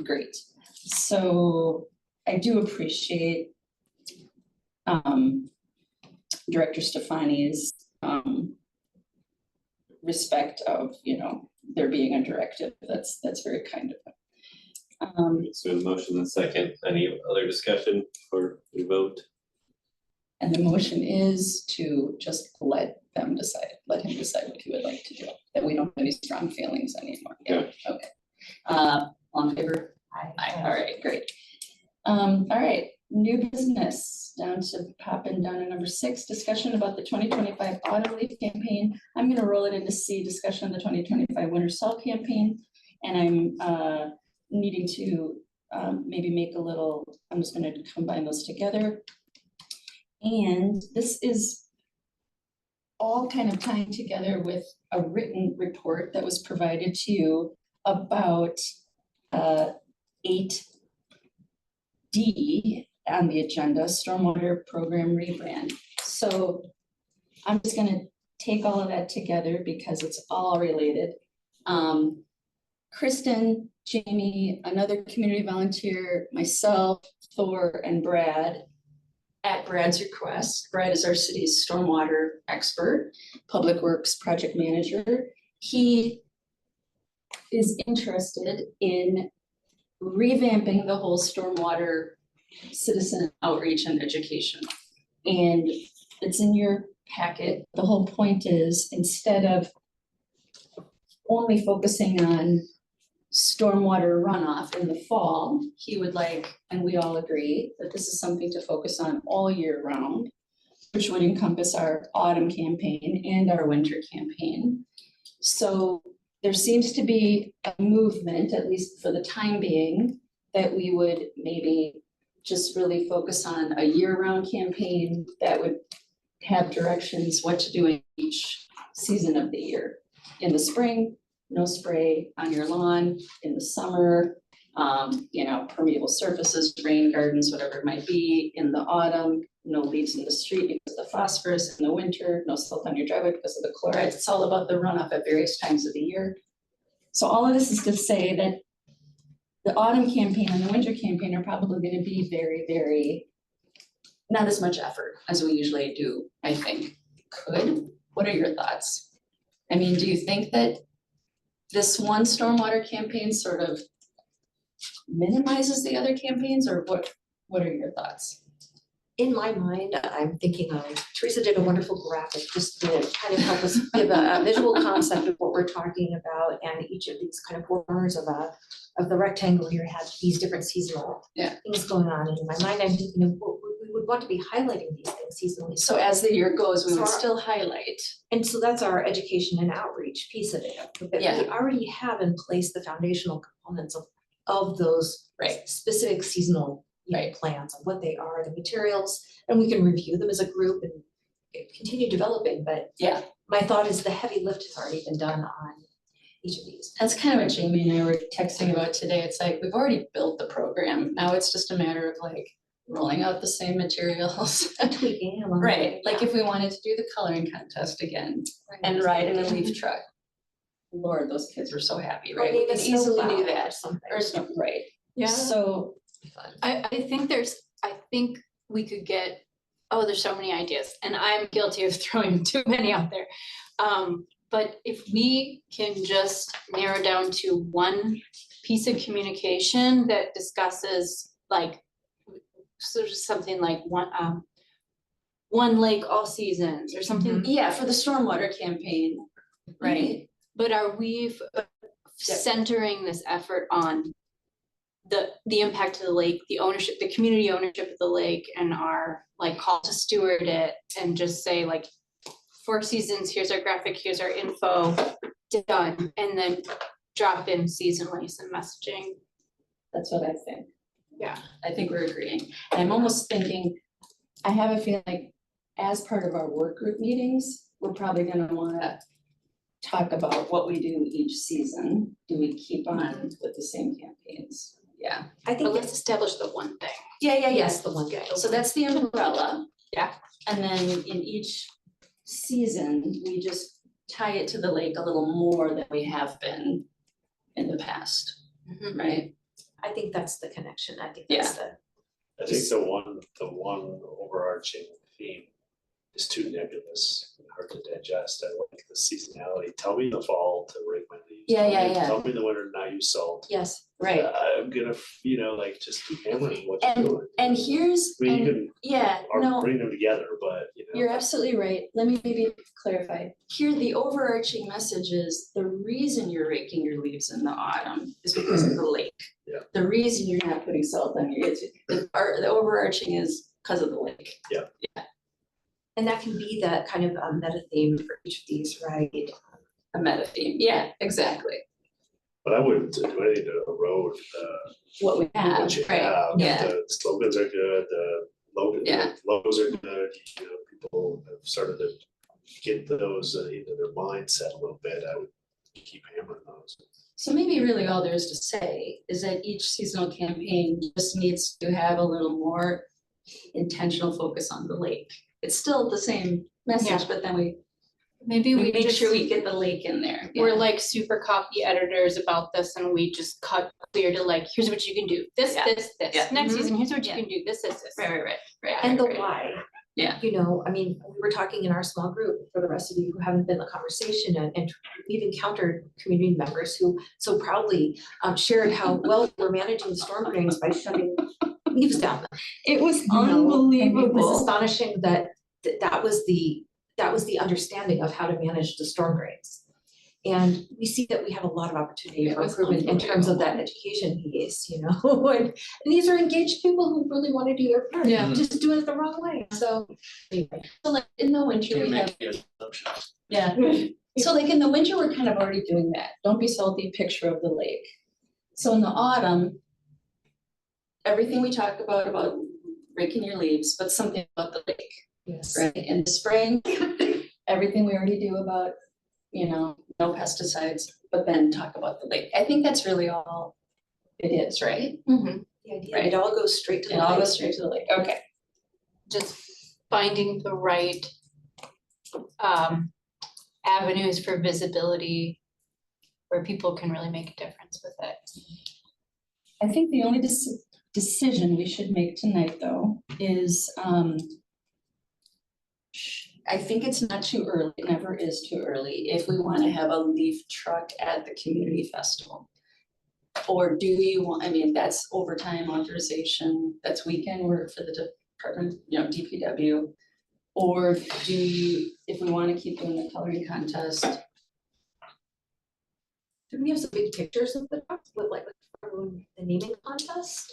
Great, so I do appreciate Director Stefani's respect of, there being a directive, that's very kind of him. So the motion and second, any other discussion before we vote? And the motion is to just let him decide what he would like to do, that we don't have any strong feelings anymore. Yeah, okay. All in favor? Aye, all right, great. All right, new business, down to number 6, discussion about the 2025 autumn leaf campaign. I'm gonna roll it into C, discussion of the 2025 winter salt campaign. And I'm needing to maybe make a little, I'm just gonna combine those together. And this is all kind of tying together with a written report that was provided to you about 8D on the agenda, stormwater program rebrand. So I'm just gonna take all of that together because it's all related. Kristen, Jamie, another community volunteer, myself, Thor, and Brad, at Brad's request. Brad is our city's stormwater expert, public works project manager. He is interested in revamping the whole stormwater citizen outreach and education. And it's in your packet. The whole point is, instead of only focusing on stormwater runoff in the fall, he would like, and we all agree, that this is something to focus on all year round, which would encompass our autumn campaign and our winter campaign. So there seems to be a movement, at least for the time being, that we would maybe just really focus on a year-round campaign that would have directions what to do in each season of the year. In the spring, no spray on your lawn. In the summer, permeable surfaces, rain gardens, whatever it might be. In the autumn, no leaves in the street because of the phosphorus. In the winter, no silt on your driveway because of the chlorides. It's all about the runoff at various times of the year. So all of this is to say that the autumn campaign and the winter campaign are probably gonna be very, very, not as much effort as we usually do, I think. What are your thoughts? I mean, do you think that this one stormwater campaign sort of minimizes the other campaigns, or what are your thoughts? In my mind, I'm thinking of, Teresa did a wonderful graphic just to kind of help us give a visual concept of what we're talking about, and each of these kind of corners of the rectangle here had these different seasonal things going on. And in my mind, I'm thinking of what we would want to be highlighting these things seasonally. So as the year goes, we So would our- still highlight. And so that's our education and outreach piece of it. But Yeah. we already have in place the foundational components of those specific seasonal plans and what they are, the materials, and we can review them as a group and continue developing. But Yeah. my thought is the heavy lift has already been done on each of these. That's kind of what Jamie and I were texting about today. It's like, we've already built the program. Now it's just a matter of like rolling out the same materials. Tweaking along the Right, way, like yeah. if we wanted to do the coloring contest again and ride in a leaf truck. Lord, those kids were so happy, Or right? We maybe could easily snowplow do or that. something. Or snow, right. Yeah. So, I think we could get, there's so many ideas, and I'm guilty of throwing too many out there. But if we can just narrow down to one piece of communication that discusses like, sort of something like one lake all seasons or something. yeah, for the stormwater campaign, right? But are we centering this effort on the impact of the lake, the ownership, the community ownership of the lake, and our like call to steward it, and just say like, 4 seasons, here's our graphic, here's our info, done, and then drop in seasonally some messaging. That's what I think. Yeah. I think we're agreeing. And I'm almost thinking, I have a feeling like as part of our work group meetings, we're probably gonna wanna talk about what we do each season. Do we keep on with the same campaigns? Yeah. I think But let's establish the one thing. Yeah. yes, the one. So that's the umbrella. Yeah. And then in each season, we just tie it to the lake a little more than we have been in the past, right? I think that's the connection. I think that's the. I think the one overarching theme is too nebulous and hard to digest. I like the seasonality. Tell me the fall to rake my leaves. Yeah. Tell me the winter, not use salt. Yes. Right. I'm gonna, like, just keep hammering what you're doing. And here's, I mean, you yeah, can no, bring them together, but you're absolutely right. Let me maybe clarify. Here, the overarching message is the reason you're raking your leaves in the autumn is because of the lake. Yeah. The reason you're not putting salt on your, the overarching is because of the lake. Yeah. And that can be that kind of meta theme for each of these, right? A meta theme. Yeah, exactly. But I wouldn't do anything to erode What we have, what you right? have. Yeah. The slogans are good, the Yeah. logos are good, people have started to get those into their mindset a little bit. I would keep hammering those. So maybe really all there is to say is that each seasonal campaign just needs to have a little more intentional focus on the lake. It's still the same message, Yeah. but then we Maybe we make just, sure we get the lake in there. we're Yeah. like super copy editors about this, and we just cut clear to like, here's what you can do, this, Yeah. this, this. Yeah. Next Mhm. season, here's what you Yeah. can do, this, this, this. Right. And the right. why. Yeah. You know, I mean, we were talking in our small group, for the rest of you who haven't been in the conversation, and we've encountered community members who so proudly shared how well we're managing the storm drains by shoving leaves down them. It was You know, and It was unbelievable. astonishing that that was the understanding of how to manage the storm drains. And we see that we have a lot of opportunity It for was improvement in terms of that education piece, and these are engaged people who really want to do their part, Yeah. just doing it the wrong way, so. Anyway. So like in the winter, Can't we have, make the assumption. yeah. So like in the winter, we're kind of already doing that. Don't be salty picture of the lake. So in the autumn, everything we talk about raking your leaves, but something about the lake. Yes. Right, in the spring, everything we already do about, no pesticides, but then talk about the lake. I think that's really all it is, right? Mhm. The idea, Right. it all goes straight to the. It all lake. goes straight to the lake, okay. Just finding the right avenues for visibility where people can really make a difference with it. I think the only decision we should make tonight, though, is, I think it's not too early, it never is too early, if we wanna have a leaf truck at the community festival. Or do you want, I mean, that's overtime authorization, that's weekend work for the department, you know, DPW. Or do you, if we wanna keep doing the coloring contest, Do we have some big pictures of the trucks with like the naming contest?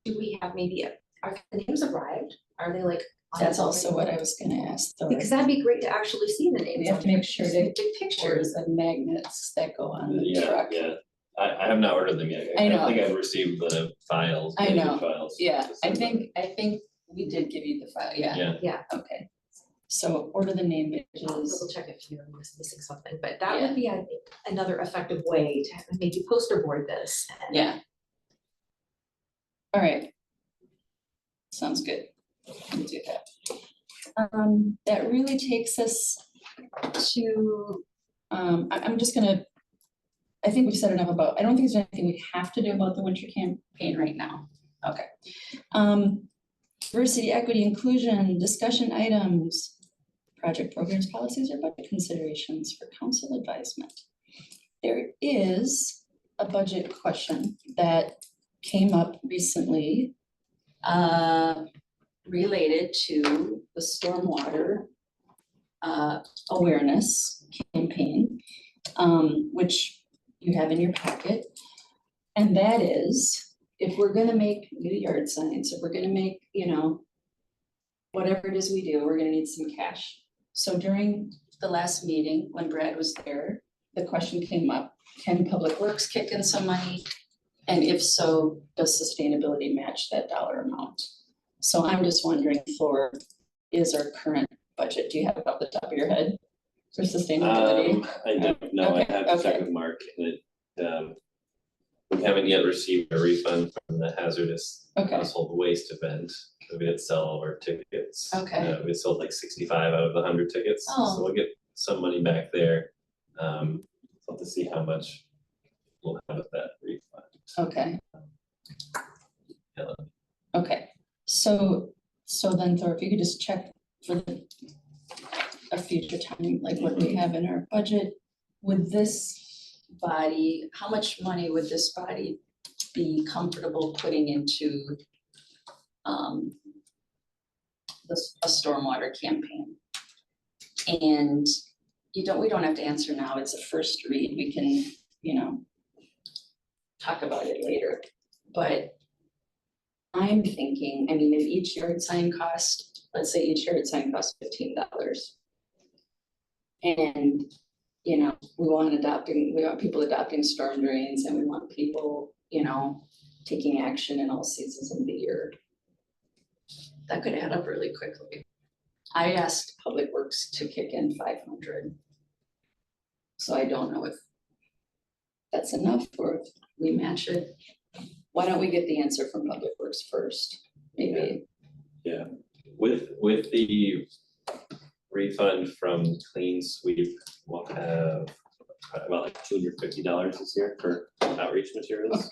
Do we have maybe, are the names arrived? Are they like? on that's the also already? what I was gonna ask, though. Because that'd be great to actually see the names. We have on to there. make sure Just to- Big pictures. Pictures of magnets that go on the Yeah, truck. yeah. I have not ordered them yet. I know. think I've received the files. I the know. Files. Yeah, to I send them. think we did give you the file, yeah. Yeah, Okay, so order the name I'll badges. double check if you're missing something, but that would be, I think, another effective way to maybe poster board this. and- Yeah. All right. Sounds good. We'll do that. That really takes us to, I'm just gonna, I think we've said enough about, I don't think there's anything we have to do about the winter campaign right now. Okay. Diversity, equity, inclusion, discussion items, project programs, policies, or budget considerations for council advisement. There is a budget question that came up recently related to the stormwater awareness campaign, which you have in your packet. And that is, if we're gonna make new yard signs, if we're gonna make, you know, whatever it is we do, we're gonna need some cash. So during the last meeting, when Brad was there, the question came up, can Public Works kick in some money? And if so, does sustainability match that dollar amount? So I'm just wondering, Thor, is our current budget, do you have it off the top of your head for sustainability? I don't know, I Okay, have to check okay. with Mark, and we haven't yet received a refund from the hazardous Okay, household waste event. We did sell all of our tickets. Okay. We sold like 65 out of the 100 tickets, Oh. so we'll get some money back there. We'll have to see how much we'll have of that refund. okay, Yeah. okay. So then Thor, if you could just check for a future time, like what we have in our budget, would this body, how much money would this body be comfortable putting into a stormwater campaign? And we don't have to answer now, it's a first read, we can, you know, talk about it later, but I'm thinking, I mean, if each yard sign cost, let's say each yard sign costs $15. And, you know, we want people adopting storm drains, and we want people, you know, taking action in all seasons of the year. That could add up really quickly. I asked Public Works to kick in 500. So I don't know if that's enough or if we match it. Why don't we get the answer from Public Works first, maybe? Yeah, with the refund from Clean Sweep, we'll have about like $250 this year for outreach materials.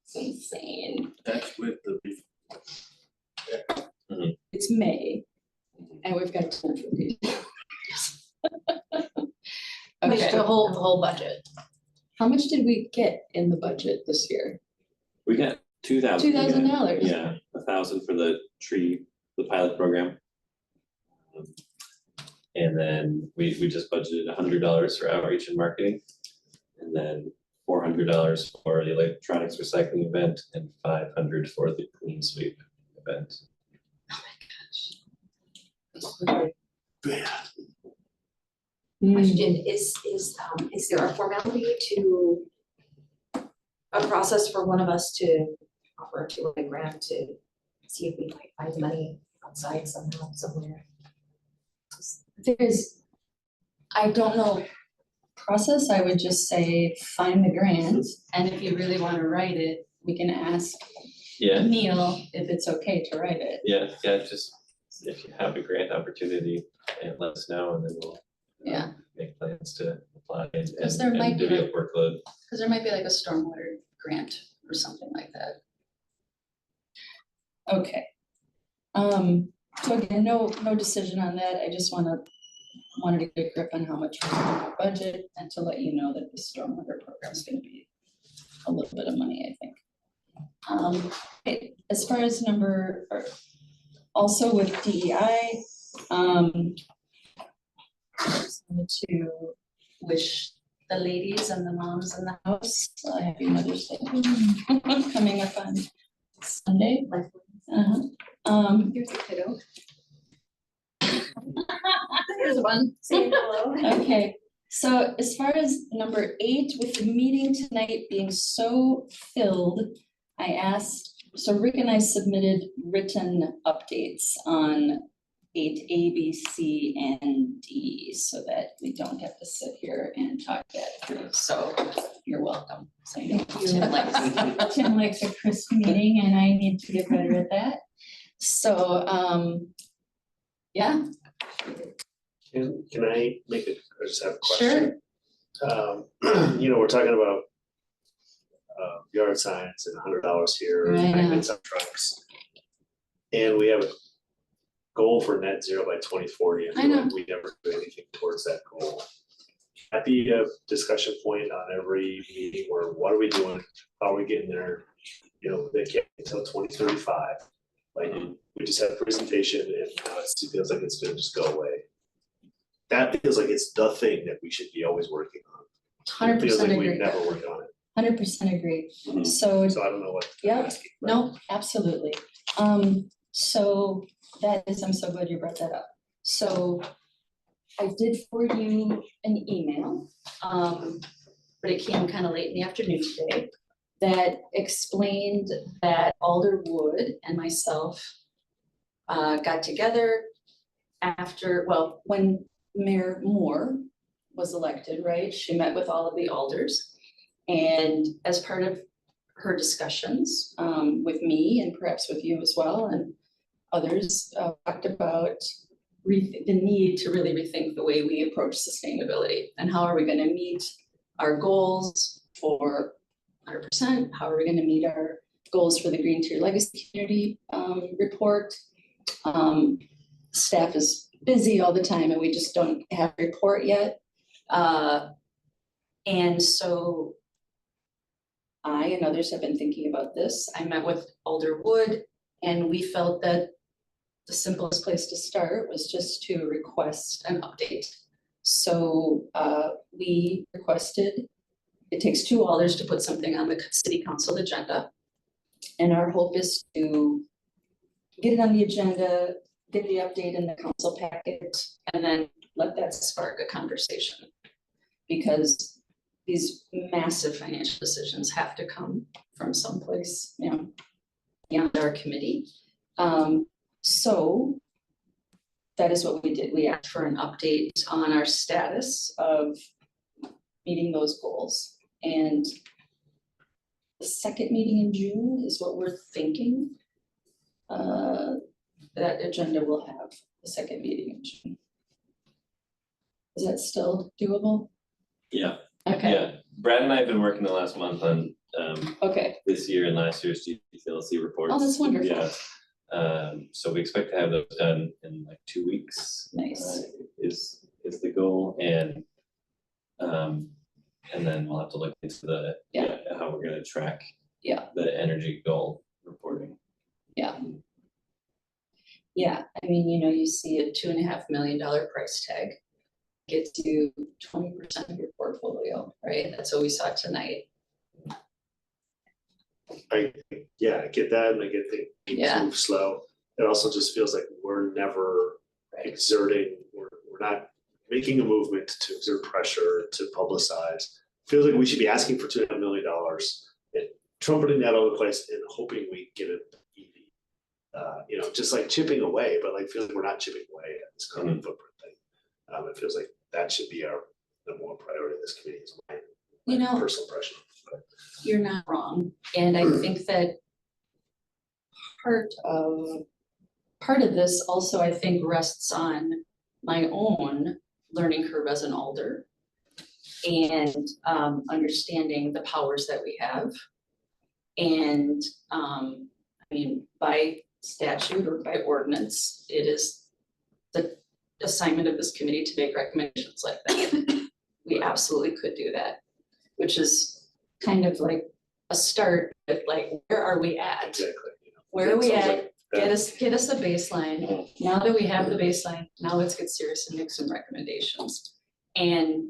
It's insane. That's with the It's May, and we've got time for people. Which Okay, the whole budget. how much did we get in the budget this year? We got $2,000. $2,000. Yeah, 1,000 for the the pilot program. And then we just budgeted $100 for outreach and marketing. And then $400 for the electronics recycling event and $500 for the clean sweep event. Question, is there a formality to a process for one of us to offer to a grant to see if we might find money outside somehow, somewhere? I don't know process, I would just say find the grant, and if you really wanna write it, we can ask Yeah, Neil if it's okay to write it. yeah, just if you have a grant opportunity, and let us know, and then we'll make plans to apply and Because there might be divvy like- up workload. Cause there might be like a stormwater grant or something like that. Okay. So again, no decision on that. I just wanted to get a grip on how much we're in the budget and to let you know that the stormwater program is gonna be a little bit of money, I think. Okay, as far as also with DEI, just wanted to wish the ladies and the moms in the house happy Mother's Day coming up on Sunday. Here's a kiddo. Here's one, saying hello. Okay, so as far as number 8, with the meeting tonight being so filled, I asked, so Rick and I submitted written updates on 8A, B, C, and D, so that we don't have to sit here and talk that through, so you're welcome. So I know Tim likes a crisp meeting, and I need to get better at that. So, yeah. Can I make it, I just have a question? Sure. We're talking about yard signs and $100 here, magnets on trucks. And we have a goal for net zero by 2040, and I feel like we never do anything towards that goal. That'd be a discussion point on every meeting where what are we doing, how are we getting there? They can't until 2035. Like, we just had a presentation and now it feels like it's gonna just go away. That feels like it's the thing that we should be always working on. 100% It feels like agree. we've never worked on it. 100% agree. Mhm. So So I don't know what. Yep. I'm asking, but- no, absolutely. So that is, I'm so glad you brought that up. So I did forward you an email, but it came kind of late in the afternoon today, that explained that Alder Wood and myself got together when Mayor Moore was elected, right? She met with all of the alders. And as part of her discussions with me and perhaps with you as well and others, talked about the need to really rethink the way we approach sustainability and how are we going to meet our goals for 100%? How are we going to meet our goals for the Green Tier Legacy Community report? Staff is busy all the time and we just don't have a report yet. And so I and others have been thinking about this. I met with Alder Wood and we felt that the simplest place to start was just to request an update. So we requested, it takes 2 alders to put something on the city council agenda. And our hope is to get it on the agenda, get the update in the council packet, and then let that spark a conversation. Because these massive financial decisions have to come from someplace, beyond our committee. So that is what we did. We asked for an update on our status of meeting those goals. And the second meeting in June is what we're thinking. That agenda will have the second meeting in June. Is that still doable? Yeah, Okay, yeah. Brad and I have been working the last month on okay. this year and last year's GPLC reports. Oh, that's wonderful. Yeah. So we expect to have those done in like 2 weeks. Nice. Is the goal, and then we'll have to look into how we're gonna track the energy goal reporting. Yeah, I mean, you see a $2.5 million price tag, get to 20% of your portfolio, right? That's what we saw tonight. I get that, and I get the move slow. It also just feels like we're never exerting, we're not making a movement to exert pressure, to publicize. Feels like we should be asking for $2.5 million and trumpeting that all over the place and hoping we get an EV. Just like chipping away, but like feeling we're not chipping away at this carbon footprint thing. It feels like that should be our number one priority of this committee, is my personal impression. You're not wrong, and I think that part of this also, I think, rests on my own learning curve as an alder and understanding the powers that we have And, I mean, by statute or by ordinance, it is the assignment of this committee to make recommendations like that. We absolutely could do that, which is kind of like a start with like, where are we at? Exactly. Where are we That sounds at? like Get us a baseline. Now that we have the baseline, now let's get serious and make some recommendations. And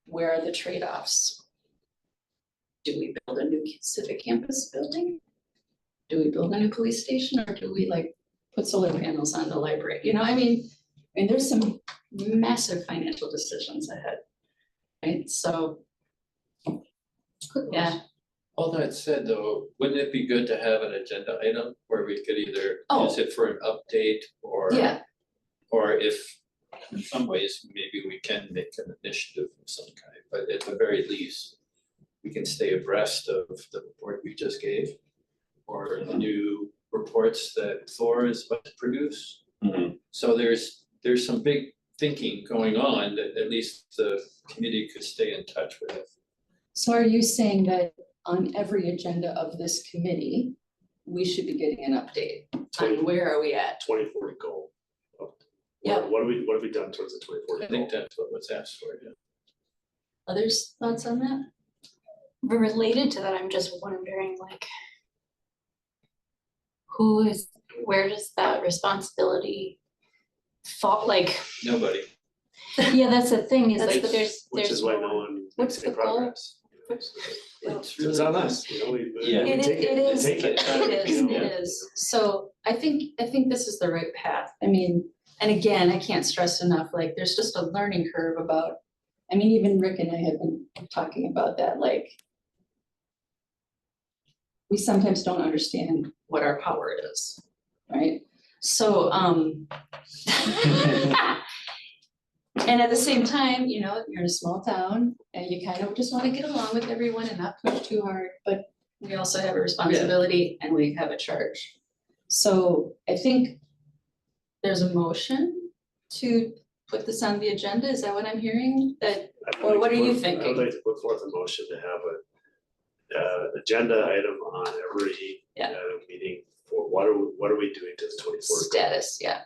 where are the trade-offs? Do we build a new civic campus building? Do we build a new police station, or do we like put solar panels on the library? You know, I mean, there's some massive financial decisions ahead, right? So, yeah. All that said, though, wouldn't it be good to have an agenda item where we could either Oh. use it for an update or Yeah, or if in some ways, maybe we can make an initiative of some kind, but at the very least, we can stay abreast of the report we just gave or the new reports that Thor is about to produce. Mhm. So there's some big thinking going on that at least the committee could stay in touch with. so are you saying that on every agenda of this committee, we should be getting an update on where are we at? 2040 goal. Yeah. What have we done towards the 2040 I goal? think that's what was asked for, yeah. Others thoughts on that? Related to that, I'm just wondering like, where does that responsibility fall, like, Nobody. yeah, that's the thing, is That's like, the- there's. Which is why no one What's makes any the goal? progress. It's It's on us, you know, we Yeah. we It is, take it is, take it is, you know. it is. So I think this is the right path. I mean, and again, I can't stress enough, like, there's just a learning curve about, I mean, even Rick and I have been talking about that, like, we sometimes don't understand what our power is, right? So, and at the same time, you know, you're in a small town and you kind of just want to get along with everyone and not push too hard, but we also have a responsibility and we have a charge. So I think there's a motion to put this on the agenda. Is that what I'm hearing? That, I'd or like what to are you put- I thinking? would like to put forth a motion to have a agenda item on every Yeah. meeting for what are we doing to the 2040 Status, yeah.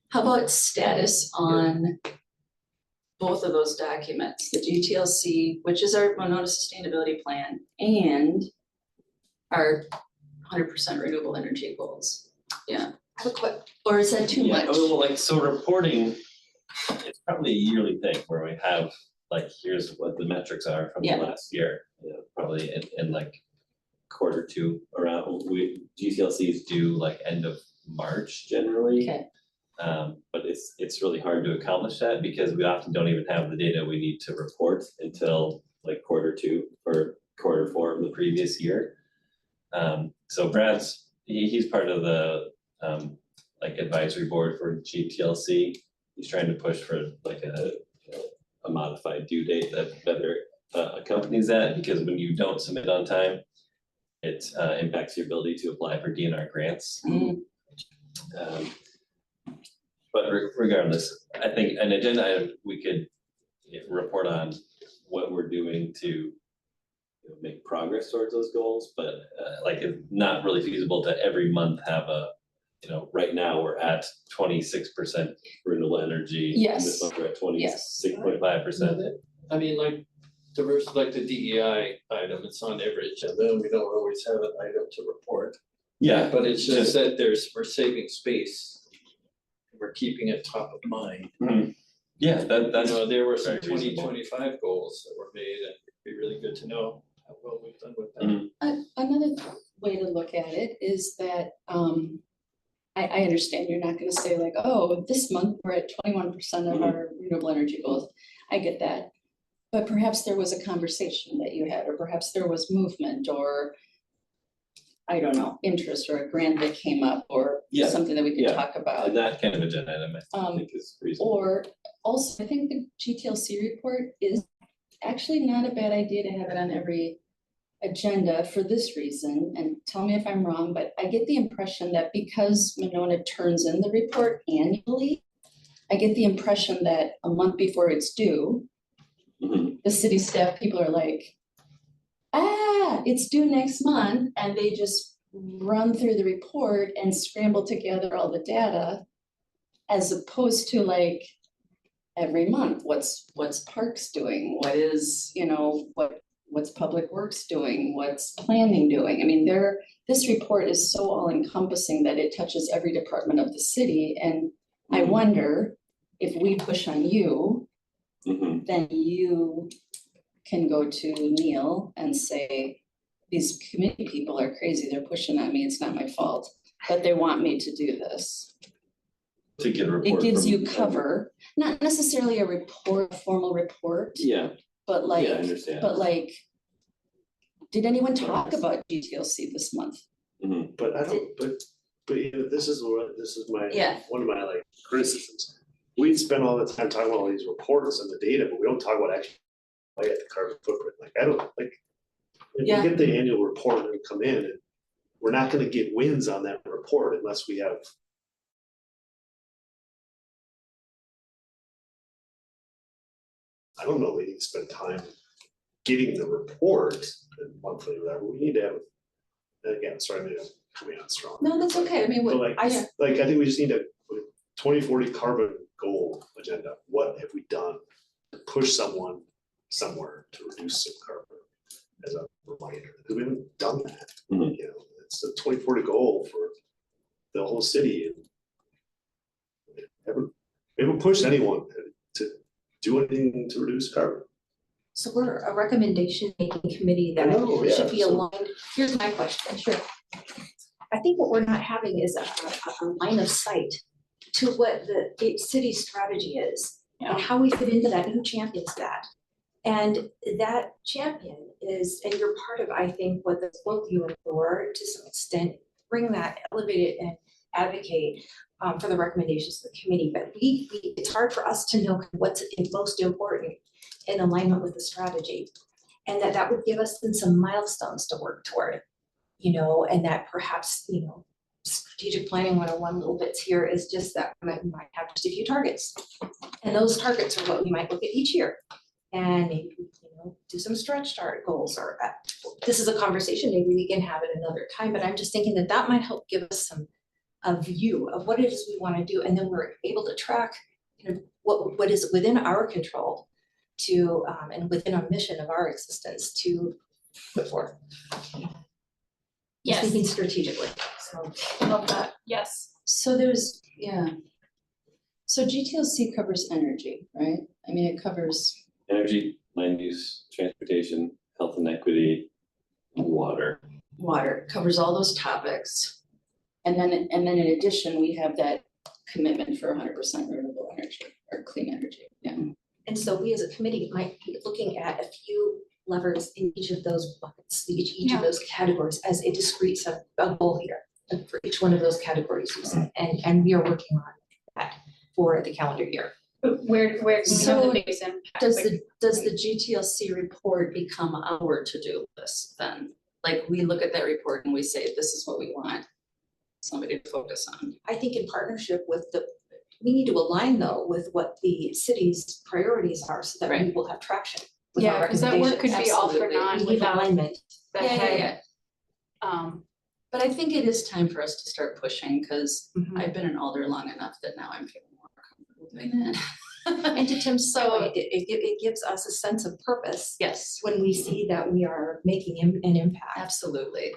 How about status on both of those documents, the GTLC, which is our Monona Sustainability Plan, and our 100% renewable energy goals? Yeah, I have a quick, or is that too Yeah, much? well, like, so reporting, it's probably a yearly thing where we have, like, here's what the metrics are from the Yeah. last year, you know, probably in like quarter two around, GTLCs do like end of March generally. Okay, But it's really hard to accomplish that because we often don't even have the data we need to report until like quarter two or quarter four of the previous year. So Brad's, he's part of the like advisory board for GTLC. He's trying to push for like a modified due date that better accompanies that, because when you don't submit on time, it impacts your ability to apply for DNR grants. Mm. But regardless, I think an agenda item, we could report on what we're doing to make progress towards those goals, but like it's not really feasible to every month have a, right now we're at 26% renewable energy. Yes. This month we're at Yes. 26.5%. I mean, like, like the DEI item, it's on every agenda, and we don't always have an item to report. Yeah, But it's just that we're saving space. We're keeping it top of mind. yeah, that's. There were some very reasonable. 2025 goals that were made, and it'd be really good to know how well we've done with that. Another way to look at it is that, I understand you're not gonna say like, oh, this month we're at 21% of our renewable energy goals. I get that. But perhaps there was a conversation that you had, or perhaps there was movement, or I don't know, interest, or a grant that came up, or Yeah, something that we could yeah. talk about. That kind of agenda item, I think is reasonable. Or also, I think the GTLC report is actually not a bad idea to have it on every agenda for this reason, and tell me if I'm wrong, but I get the impression that because Monona turns in the report annually, I get the impression that a month before it's due, Mhm. the city staff people are like, it's due next month, and they just run through the report and scramble together all the data. As opposed to like every month, what's Parks doing? What is, what's Public Works doing? What's planning doing? I mean, this report is so all encompassing that it touches every department of the city. And I wonder if we push on you, then you can go to Neil and say, these committee people are crazy. They're pushing on me. It's not my fault, but they want me to do this. To get a report. It gives from you cover, not necessarily a formal report, Yeah, but like, yeah, I understand. but like, did anyone talk about GTLC this month? But I don't, but this is my, Yeah. one of my like criticisms. We spend all the time talking about all these reports and the data, but we don't talk about actually at the carbon footprint. Like, I don't, like, if Yeah. we get the annual report and come in, and we're not gonna get wins on that report unless we have. I don't know, we need to spend time getting the report monthly or whatever. We need to have, and again, sorry, maybe I'm coming out strong. No, that's okay. I mean, But what, like, I think we just need a 2040 carbon goal agenda. What have we done to push someone somewhere to reduce some carbon as a reminder? Because we haven't done that. Mhm. You know, it's a 2040 goal for the whole city. And we haven't pushed anyone to do anything to reduce carbon. So we're a recommendation making committee I that know, yeah, should be so- aligned. Here's my question. Sure. I think what we're not having is a line of sight to what the city's strategy is and how we fit into that, and who champions that. And that champion is, and you're part of, I think, what both you and Thor, to some extent, bring that, elevate it and advocate for the recommendations of the committee. But it's hard for us to know what's most important in alignment with the strategy. And that would give us then some milestones to work toward, and that perhaps, strategic planning 101 little bits here is just that we might have just a few targets. And those targets are what we might look at each year. And maybe, do some stretch goals, or this is a conversation maybe we can have at another time, but I'm just thinking that might help give us a view of what it is we want to do. And then we're able to track, what is within our control to, and within our mission of our existence to put forth. Yes. Thinking strategically, so. Love that, yes. so so GTLC covers energy, right? I mean, it covers, Energy, land use, transportation, health and equity, water. water, covers all those topics. And then in addition, we have that commitment for 100% renewable energy or clean energy, yeah. And so we as a committee might be looking at a few levers in each of those buckets, each of those categories as a discrete a goal here for each one of those categories. And we are working on that for the calendar year. Where can we have So the base impact? Does Like, the GTLC report become our to-do list then? Like, we look at that report and we say, this is what we want somebody to focus on. I think in partnership with we need to align though with what the city's priorities are so that we Right. will have traction with our Yeah, because that work could recommendations. be all for Absolutely. naught We need without alignment. the Yeah, head. yeah. But I think it is time for us to start pushing, because Mhm. I've been an alder long enough that now I'm feeling more comfortable doing that. And to Tim's So- point, it gives us a sense of purpose Yes, when we see that we are making an impact. absolutely.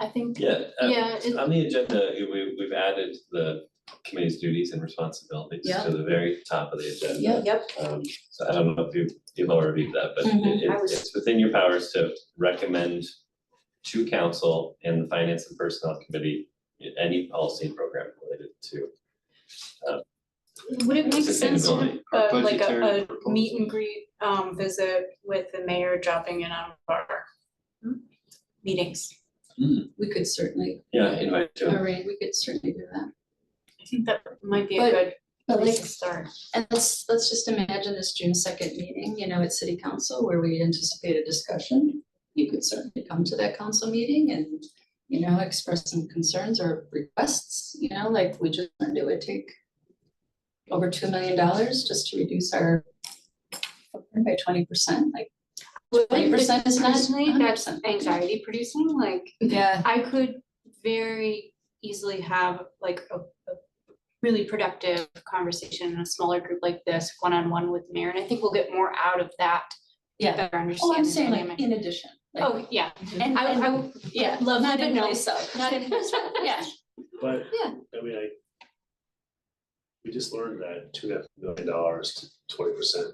I think, Yeah, yeah, on the agenda, we've added the committee's duties and responsibilities Yeah. to the very top of the agenda. Yeah. Yep. So I don't know if you've all reviewed that, but Mhm. it's within your powers to recommend to council and the finance and personnel committee any policy and program related to would it make sense to Sustainability. have Our like budgetary a meet and proposal. greet visit with the mayor dropping in on our meetings? We could certainly, invite to. we could certainly do that. I think that might be a But- good But place like, to start. and let's just imagine this June 2nd meeting, at city council where we anticipate a discussion. You could certainly come to that council meeting and, express some concerns or requests, like we just learned it would take over $2 million just to reduce our footprint by 20%, like. 20% is not Personally, that's 100%. anxiety producing, like, Yeah. I could very easily have like a really productive conversation in a smaller group like this, one-on-one with the mayor, and I think we'll get more out of that. Yeah. Better Oh, understand I'm the saying like dynamic. in addition. like- Oh, yeah, And, I and, yeah, love not to in know. place of, not in place of, yeah. But, Yeah. I mean, we just learned that $2.5 million to 20%.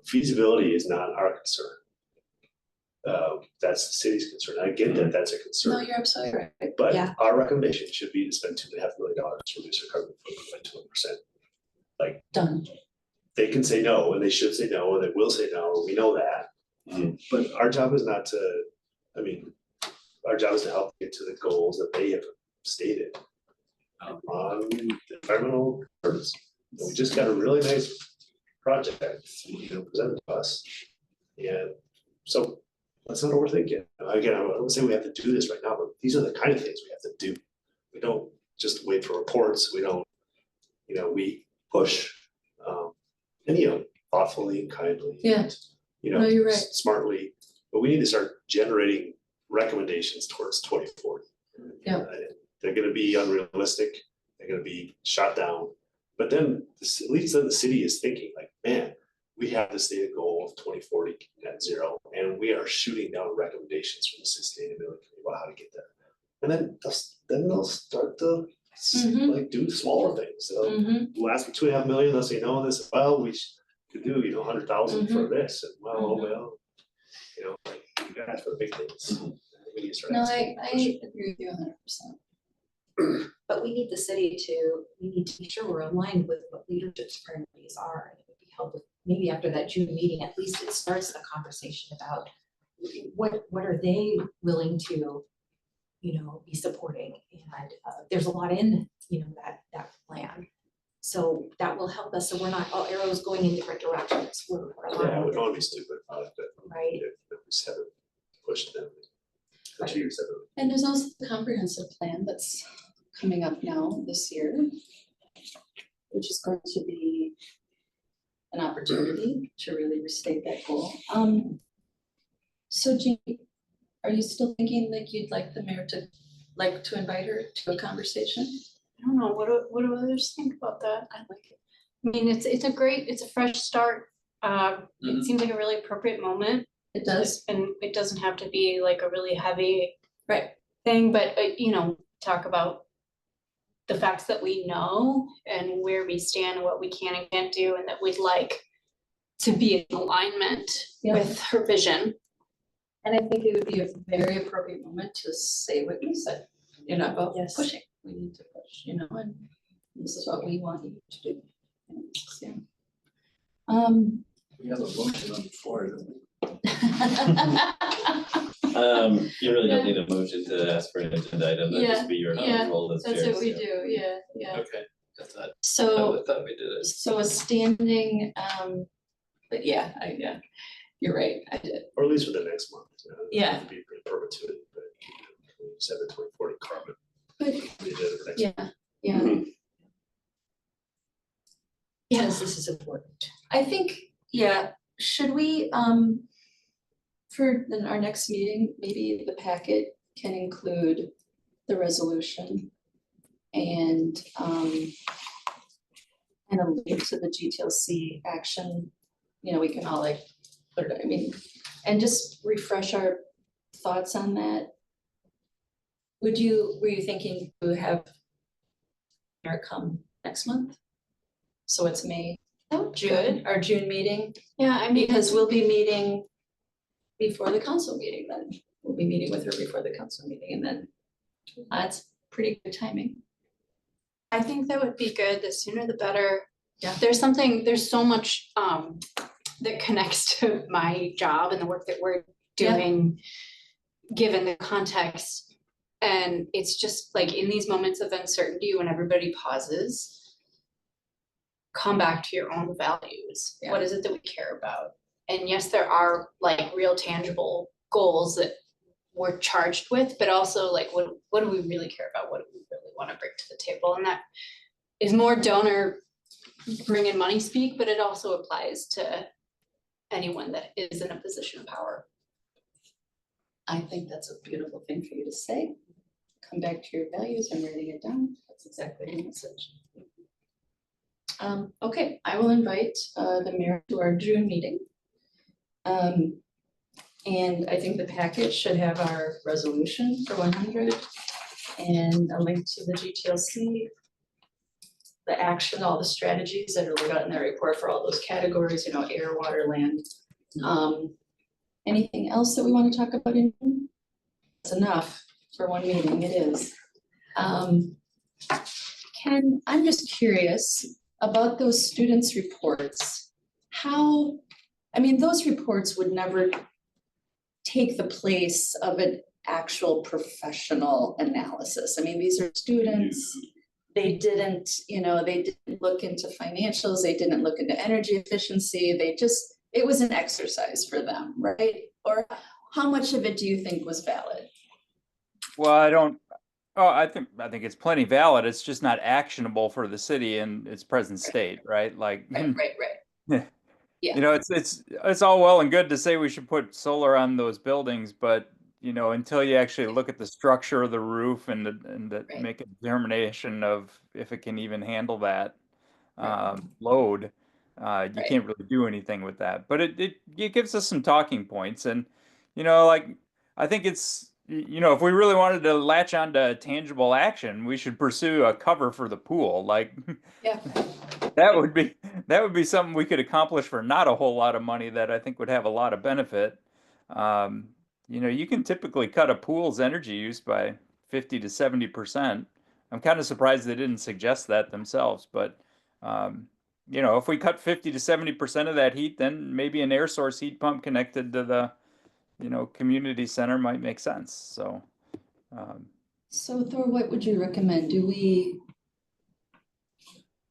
Feasibility is not our concern. That's the city's concern. I get that that's a No, concern, you're absolutely right. but Yeah. our recommendation should be to spend $2.5 million to reduce our carbon footprint by 20%. Done. They can say no, and they should say no, and they will say no, we know that. But our job is not to, I mean, our job is to help get to the goals that they have stated. On the environmental purpose. And we just got a really nice project, presented to us. And so let's not overthink it. Again, I don't say we have to do this right now, but these are the kind of things we have to do. We don't just wait for reports, we don't, we push, and thoughtfully and kindly. Yeah. and, No, you're right. Smartly, but we need to start generating recommendations towards 2040. Yeah. They're gonna be unrealistic, they're gonna be shot down, but then, at least then the city is thinking like, man, we have the stated goal of 2040 net zero, and we are shooting down recommendations from the sustainability committee about how to get there. And then they'll start to Mhm. like do smaller things, Mhm. we'll ask for $2.5 million, they'll say no, this, well, we could do, 100,000 for this, and well, like, you guys for the big things. I think we need to start No, asking I questions. agree with you 100%. But we need the city we need to be sure we're aligned with what leadership's priorities are. And it would be helpful, maybe after that June meeting, at least it starts the conversation about what are they willing to, be supporting. And there's a lot in, that plan. So that will help us, so we're not all arrows going in different directions. We're Yeah, I aligned, would want to be stupid about it, but right? if we just haven't pushed them for 2 years, haven't we? And there's also the comprehensive plan that's coming up now this year, which is going to be an opportunity to really restate that goal. So Jean, are you still thinking like you'd like the mayor to invite her to a conversation? I don't know, what do others think about that? I like it. I mean, it's a fresh start. It seems like a really appropriate moment. It does. And it doesn't have to be like a really heavy Right. thing, but talk about the facts that we know and where we stand and what we can and can't do, and that we'd like to be in alignment Yeah. with her vision. And I think it would be a very appropriate moment to say what you said, about Yes. pushing. We need to push, and this is what we want you to do. Yeah. We have a motion on the floor, don't we? You really don't need a motion to ask for an agenda item, that'd just be your role as chair. do, yeah. Okay, I thought, So, I thought we did it. so a standing, but yeah, you're right, I did. Or at least for the next month. Yeah. It'd be pretty perpetuity, but we just have the 2040 carbon. But, We did it for next. yeah. Yes, this is important. I think, should we, for our next meeting, maybe the packet can include the resolution and a link to the GTLC action, we can all put it, and just refresh our thoughts on that. Were you thinking to have her come next month? So it's May, June, our June meeting, yeah, I mean, because we'll be meeting before the council meeting then. We'll be meeting with her before the council meeting, and then that's pretty good timing. I think that would be good, the sooner the better. Yeah. There's so much that connects to my job and the work that we're doing, given the context. And it's just like in these moments of uncertainty, when everybody pauses, come back to your own values. Yeah. What is it that we care about? And yes, there are like real tangible goals that we're charged with, but also like what do we really care about? What do we really want to bring to the table? And that is more donor bring in money speak, but it also applies to anyone that is in a position of power. I think that's a beautiful thing for you to say. Come back to your values. I'm writing it down. That's exactly the message. Okay, I will invite the mayor to our June meeting. And I think the package should have our resolution for 100 and a link to the GTLC, the action, all the strategies that are laid out in that report for all those categories, you know, air, water, land. Anything else that we want to talk about in June? It's enough for one meeting, it is. Ken, I'm just curious about those students' reports. How, I mean, those reports would never take the place of an actual professional analysis. I mean, these are students, they didn't, you know, they didn't look into financials, they didn't look into energy efficiency, they just, it was an exercise for them, right? Or how much of it do you think was valid? Well, I think it's plenty valid. It's just not actionable for the city in its present state, right? Like, Right. Yeah. you know, it's all well and good to say we should put solar on those buildings, but you know, until you actually look at the structure of the roof and Right. make a determination of if it can even handle that Right. load, you Right. can't really do anything with that. But it gives us some talking points, and you know, like I think it's, you know, if we really wanted to latch on to tangible action, we should pursue a cover for the pool. Like, Yeah. that would be something we could accomplish for not a whole lot of money that I think would have a lot of benefit. You know, you can typically cut a pool's energy use by 50 to 70%. I'm kind of surprised they didn't suggest that themselves, but you know, if we cut 50 to 70% of that heat, then maybe an air source heat pump connected to the, you know, community center might make sense. So So Thor, what would you recommend? Do we,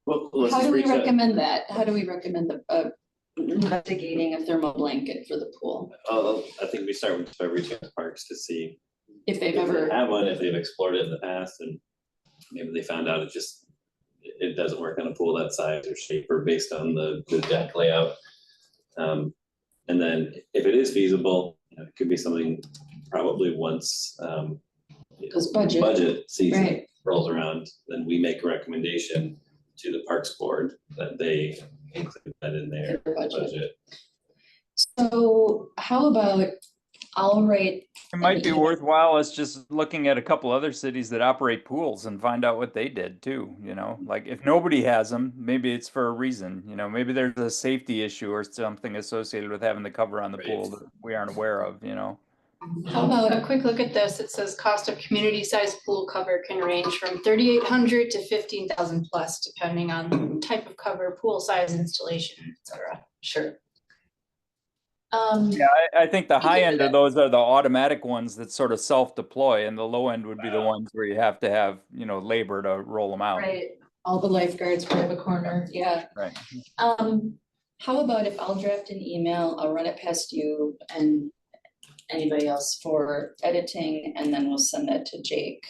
Well, let's how just do we reach out. recommend that? How do we recommend the investigating a thermal blanket for the pool? I think we start with by reaching out to parks to see If they've if ever, they have one, if they've explored it in the past, and maybe they found out it doesn't work on a pool that size or shape or based on the deck layout. And then if it is feasible, you know, it could be something probably once because budget, budget season right. rolls around, then we make a recommendation to the Parks Board that they include that in their Their budget. budget. So how about, I'll write. it might be worthwhile us just looking at a couple other cities that operate pools and find out what they did too, you know, like if nobody has them, maybe it's for a reason, you know, maybe there's a safety issue or something associated with having the cover on the pool that we aren't aware of, you know. How about A quick look at this, it says cost of community-sized pool cover can range from 3,800 to 15,000 plus, depending on type of cover, pool size, installation, et cetera. Sure. Yeah, I think the Thank you high for end of that. those are the automatic ones that sort of self-deploy, and the low end would be the ones where you have to have, you know, labor to roll them out. Right, all the lifeguards for a corner, yeah. Right. How about if I'll draft an email, I'll run it past you and anybody else for editing, and then we'll send that to Jake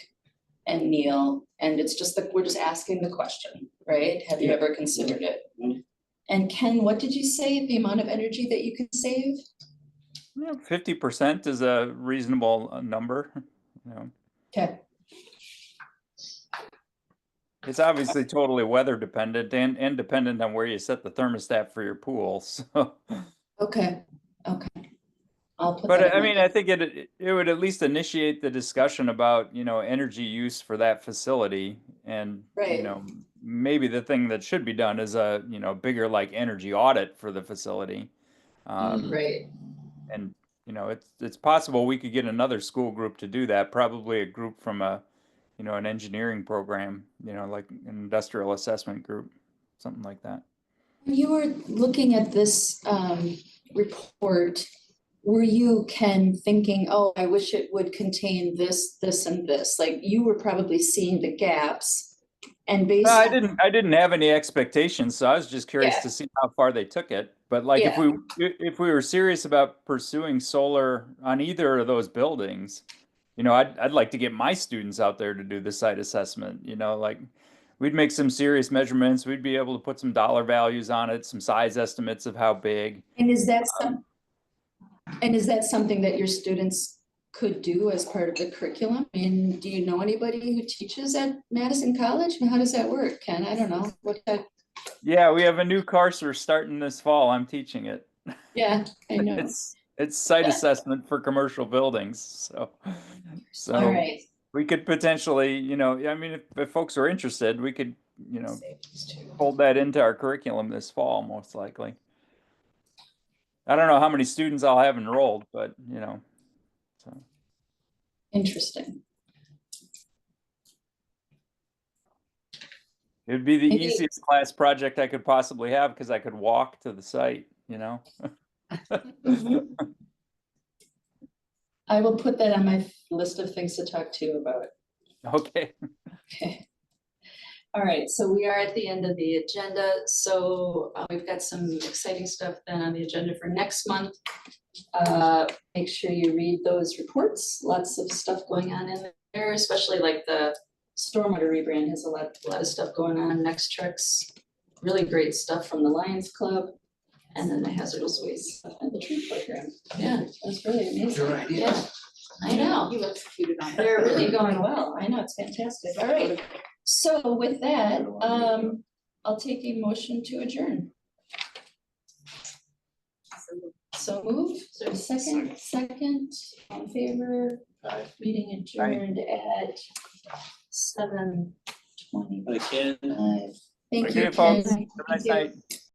and Neil, and it's just that we're just asking the question, right? Have you ever considered it? Mhm. And Ken, what did you say, the amount of energy that you can save? Yeah, 50% is a reasonable number, you know. Okay, It's obviously totally weather dependent and dependent on where you set the thermostat for your pool, so. okay. I'll put that But in I my- mean, I think it would at least initiate the discussion about, you know, energy use for that facility. And, Right. you know, maybe the thing that should be done is a, you know, bigger like energy audit for the facility. Right, And, you know, it's possible we could get another school group to do that, probably a group from a, you know, an engineering program, you know, like an industrial assessment group, something like that. when you were looking at this report, were you, Ken, thinking, oh, I wish it would contain this, this, and this? Like you were probably seeing the gaps and based No, on. I didn't have any expectations, so I was just curious Yeah. to see how far they took it. But like if we were serious about pursuing solar on either of those buildings, you know, I'd like to get my students out there to do the site assessment, you know, like we'd make some serious measurements. We'd be able to put some dollar values on it, some size estimates of how big. And is that something that your students could do as part of the curriculum? And do you know anybody who teaches at Madison College? And how does that work, Ken? I don't know. Yeah, we have a new course starting this fall. I'm teaching it. Yeah, I know. It's site assessment for commercial buildings. So All right. we could potentially, you know, I mean, if folks are interested, we could, you know, fold that into our curriculum this fall, most likely. I don't know how many students I'll have enrolled, but you know, so. Interesting. It would be the Maybe- easiest class project I could possibly have because I could walk to the site, you know? I will put that on my list of things to talk to you about. Okay. Okay. All right, so we are at the end of the agenda. So we've got some exciting stuff then on the agenda for next month. Make sure you read those reports. Lots of stuff going on in there, especially like the stormwater rebrand has a lot of stuff going on. Next Tricks, really great stuff from the Lions Club. And then the hazardous waste stuff and the tree program. Yeah, that's really amazing. Your idea. Yeah, I know. You executed on that. They're really going well. I know, it's fantastic. All right. So with that, I'll take a motion to adjourn. So moved. Is there a second? Second, all in favor? Meeting adjourned at 7:25. I can. Thank Okay, you, folks. Ken. Have a nice Thank you. night.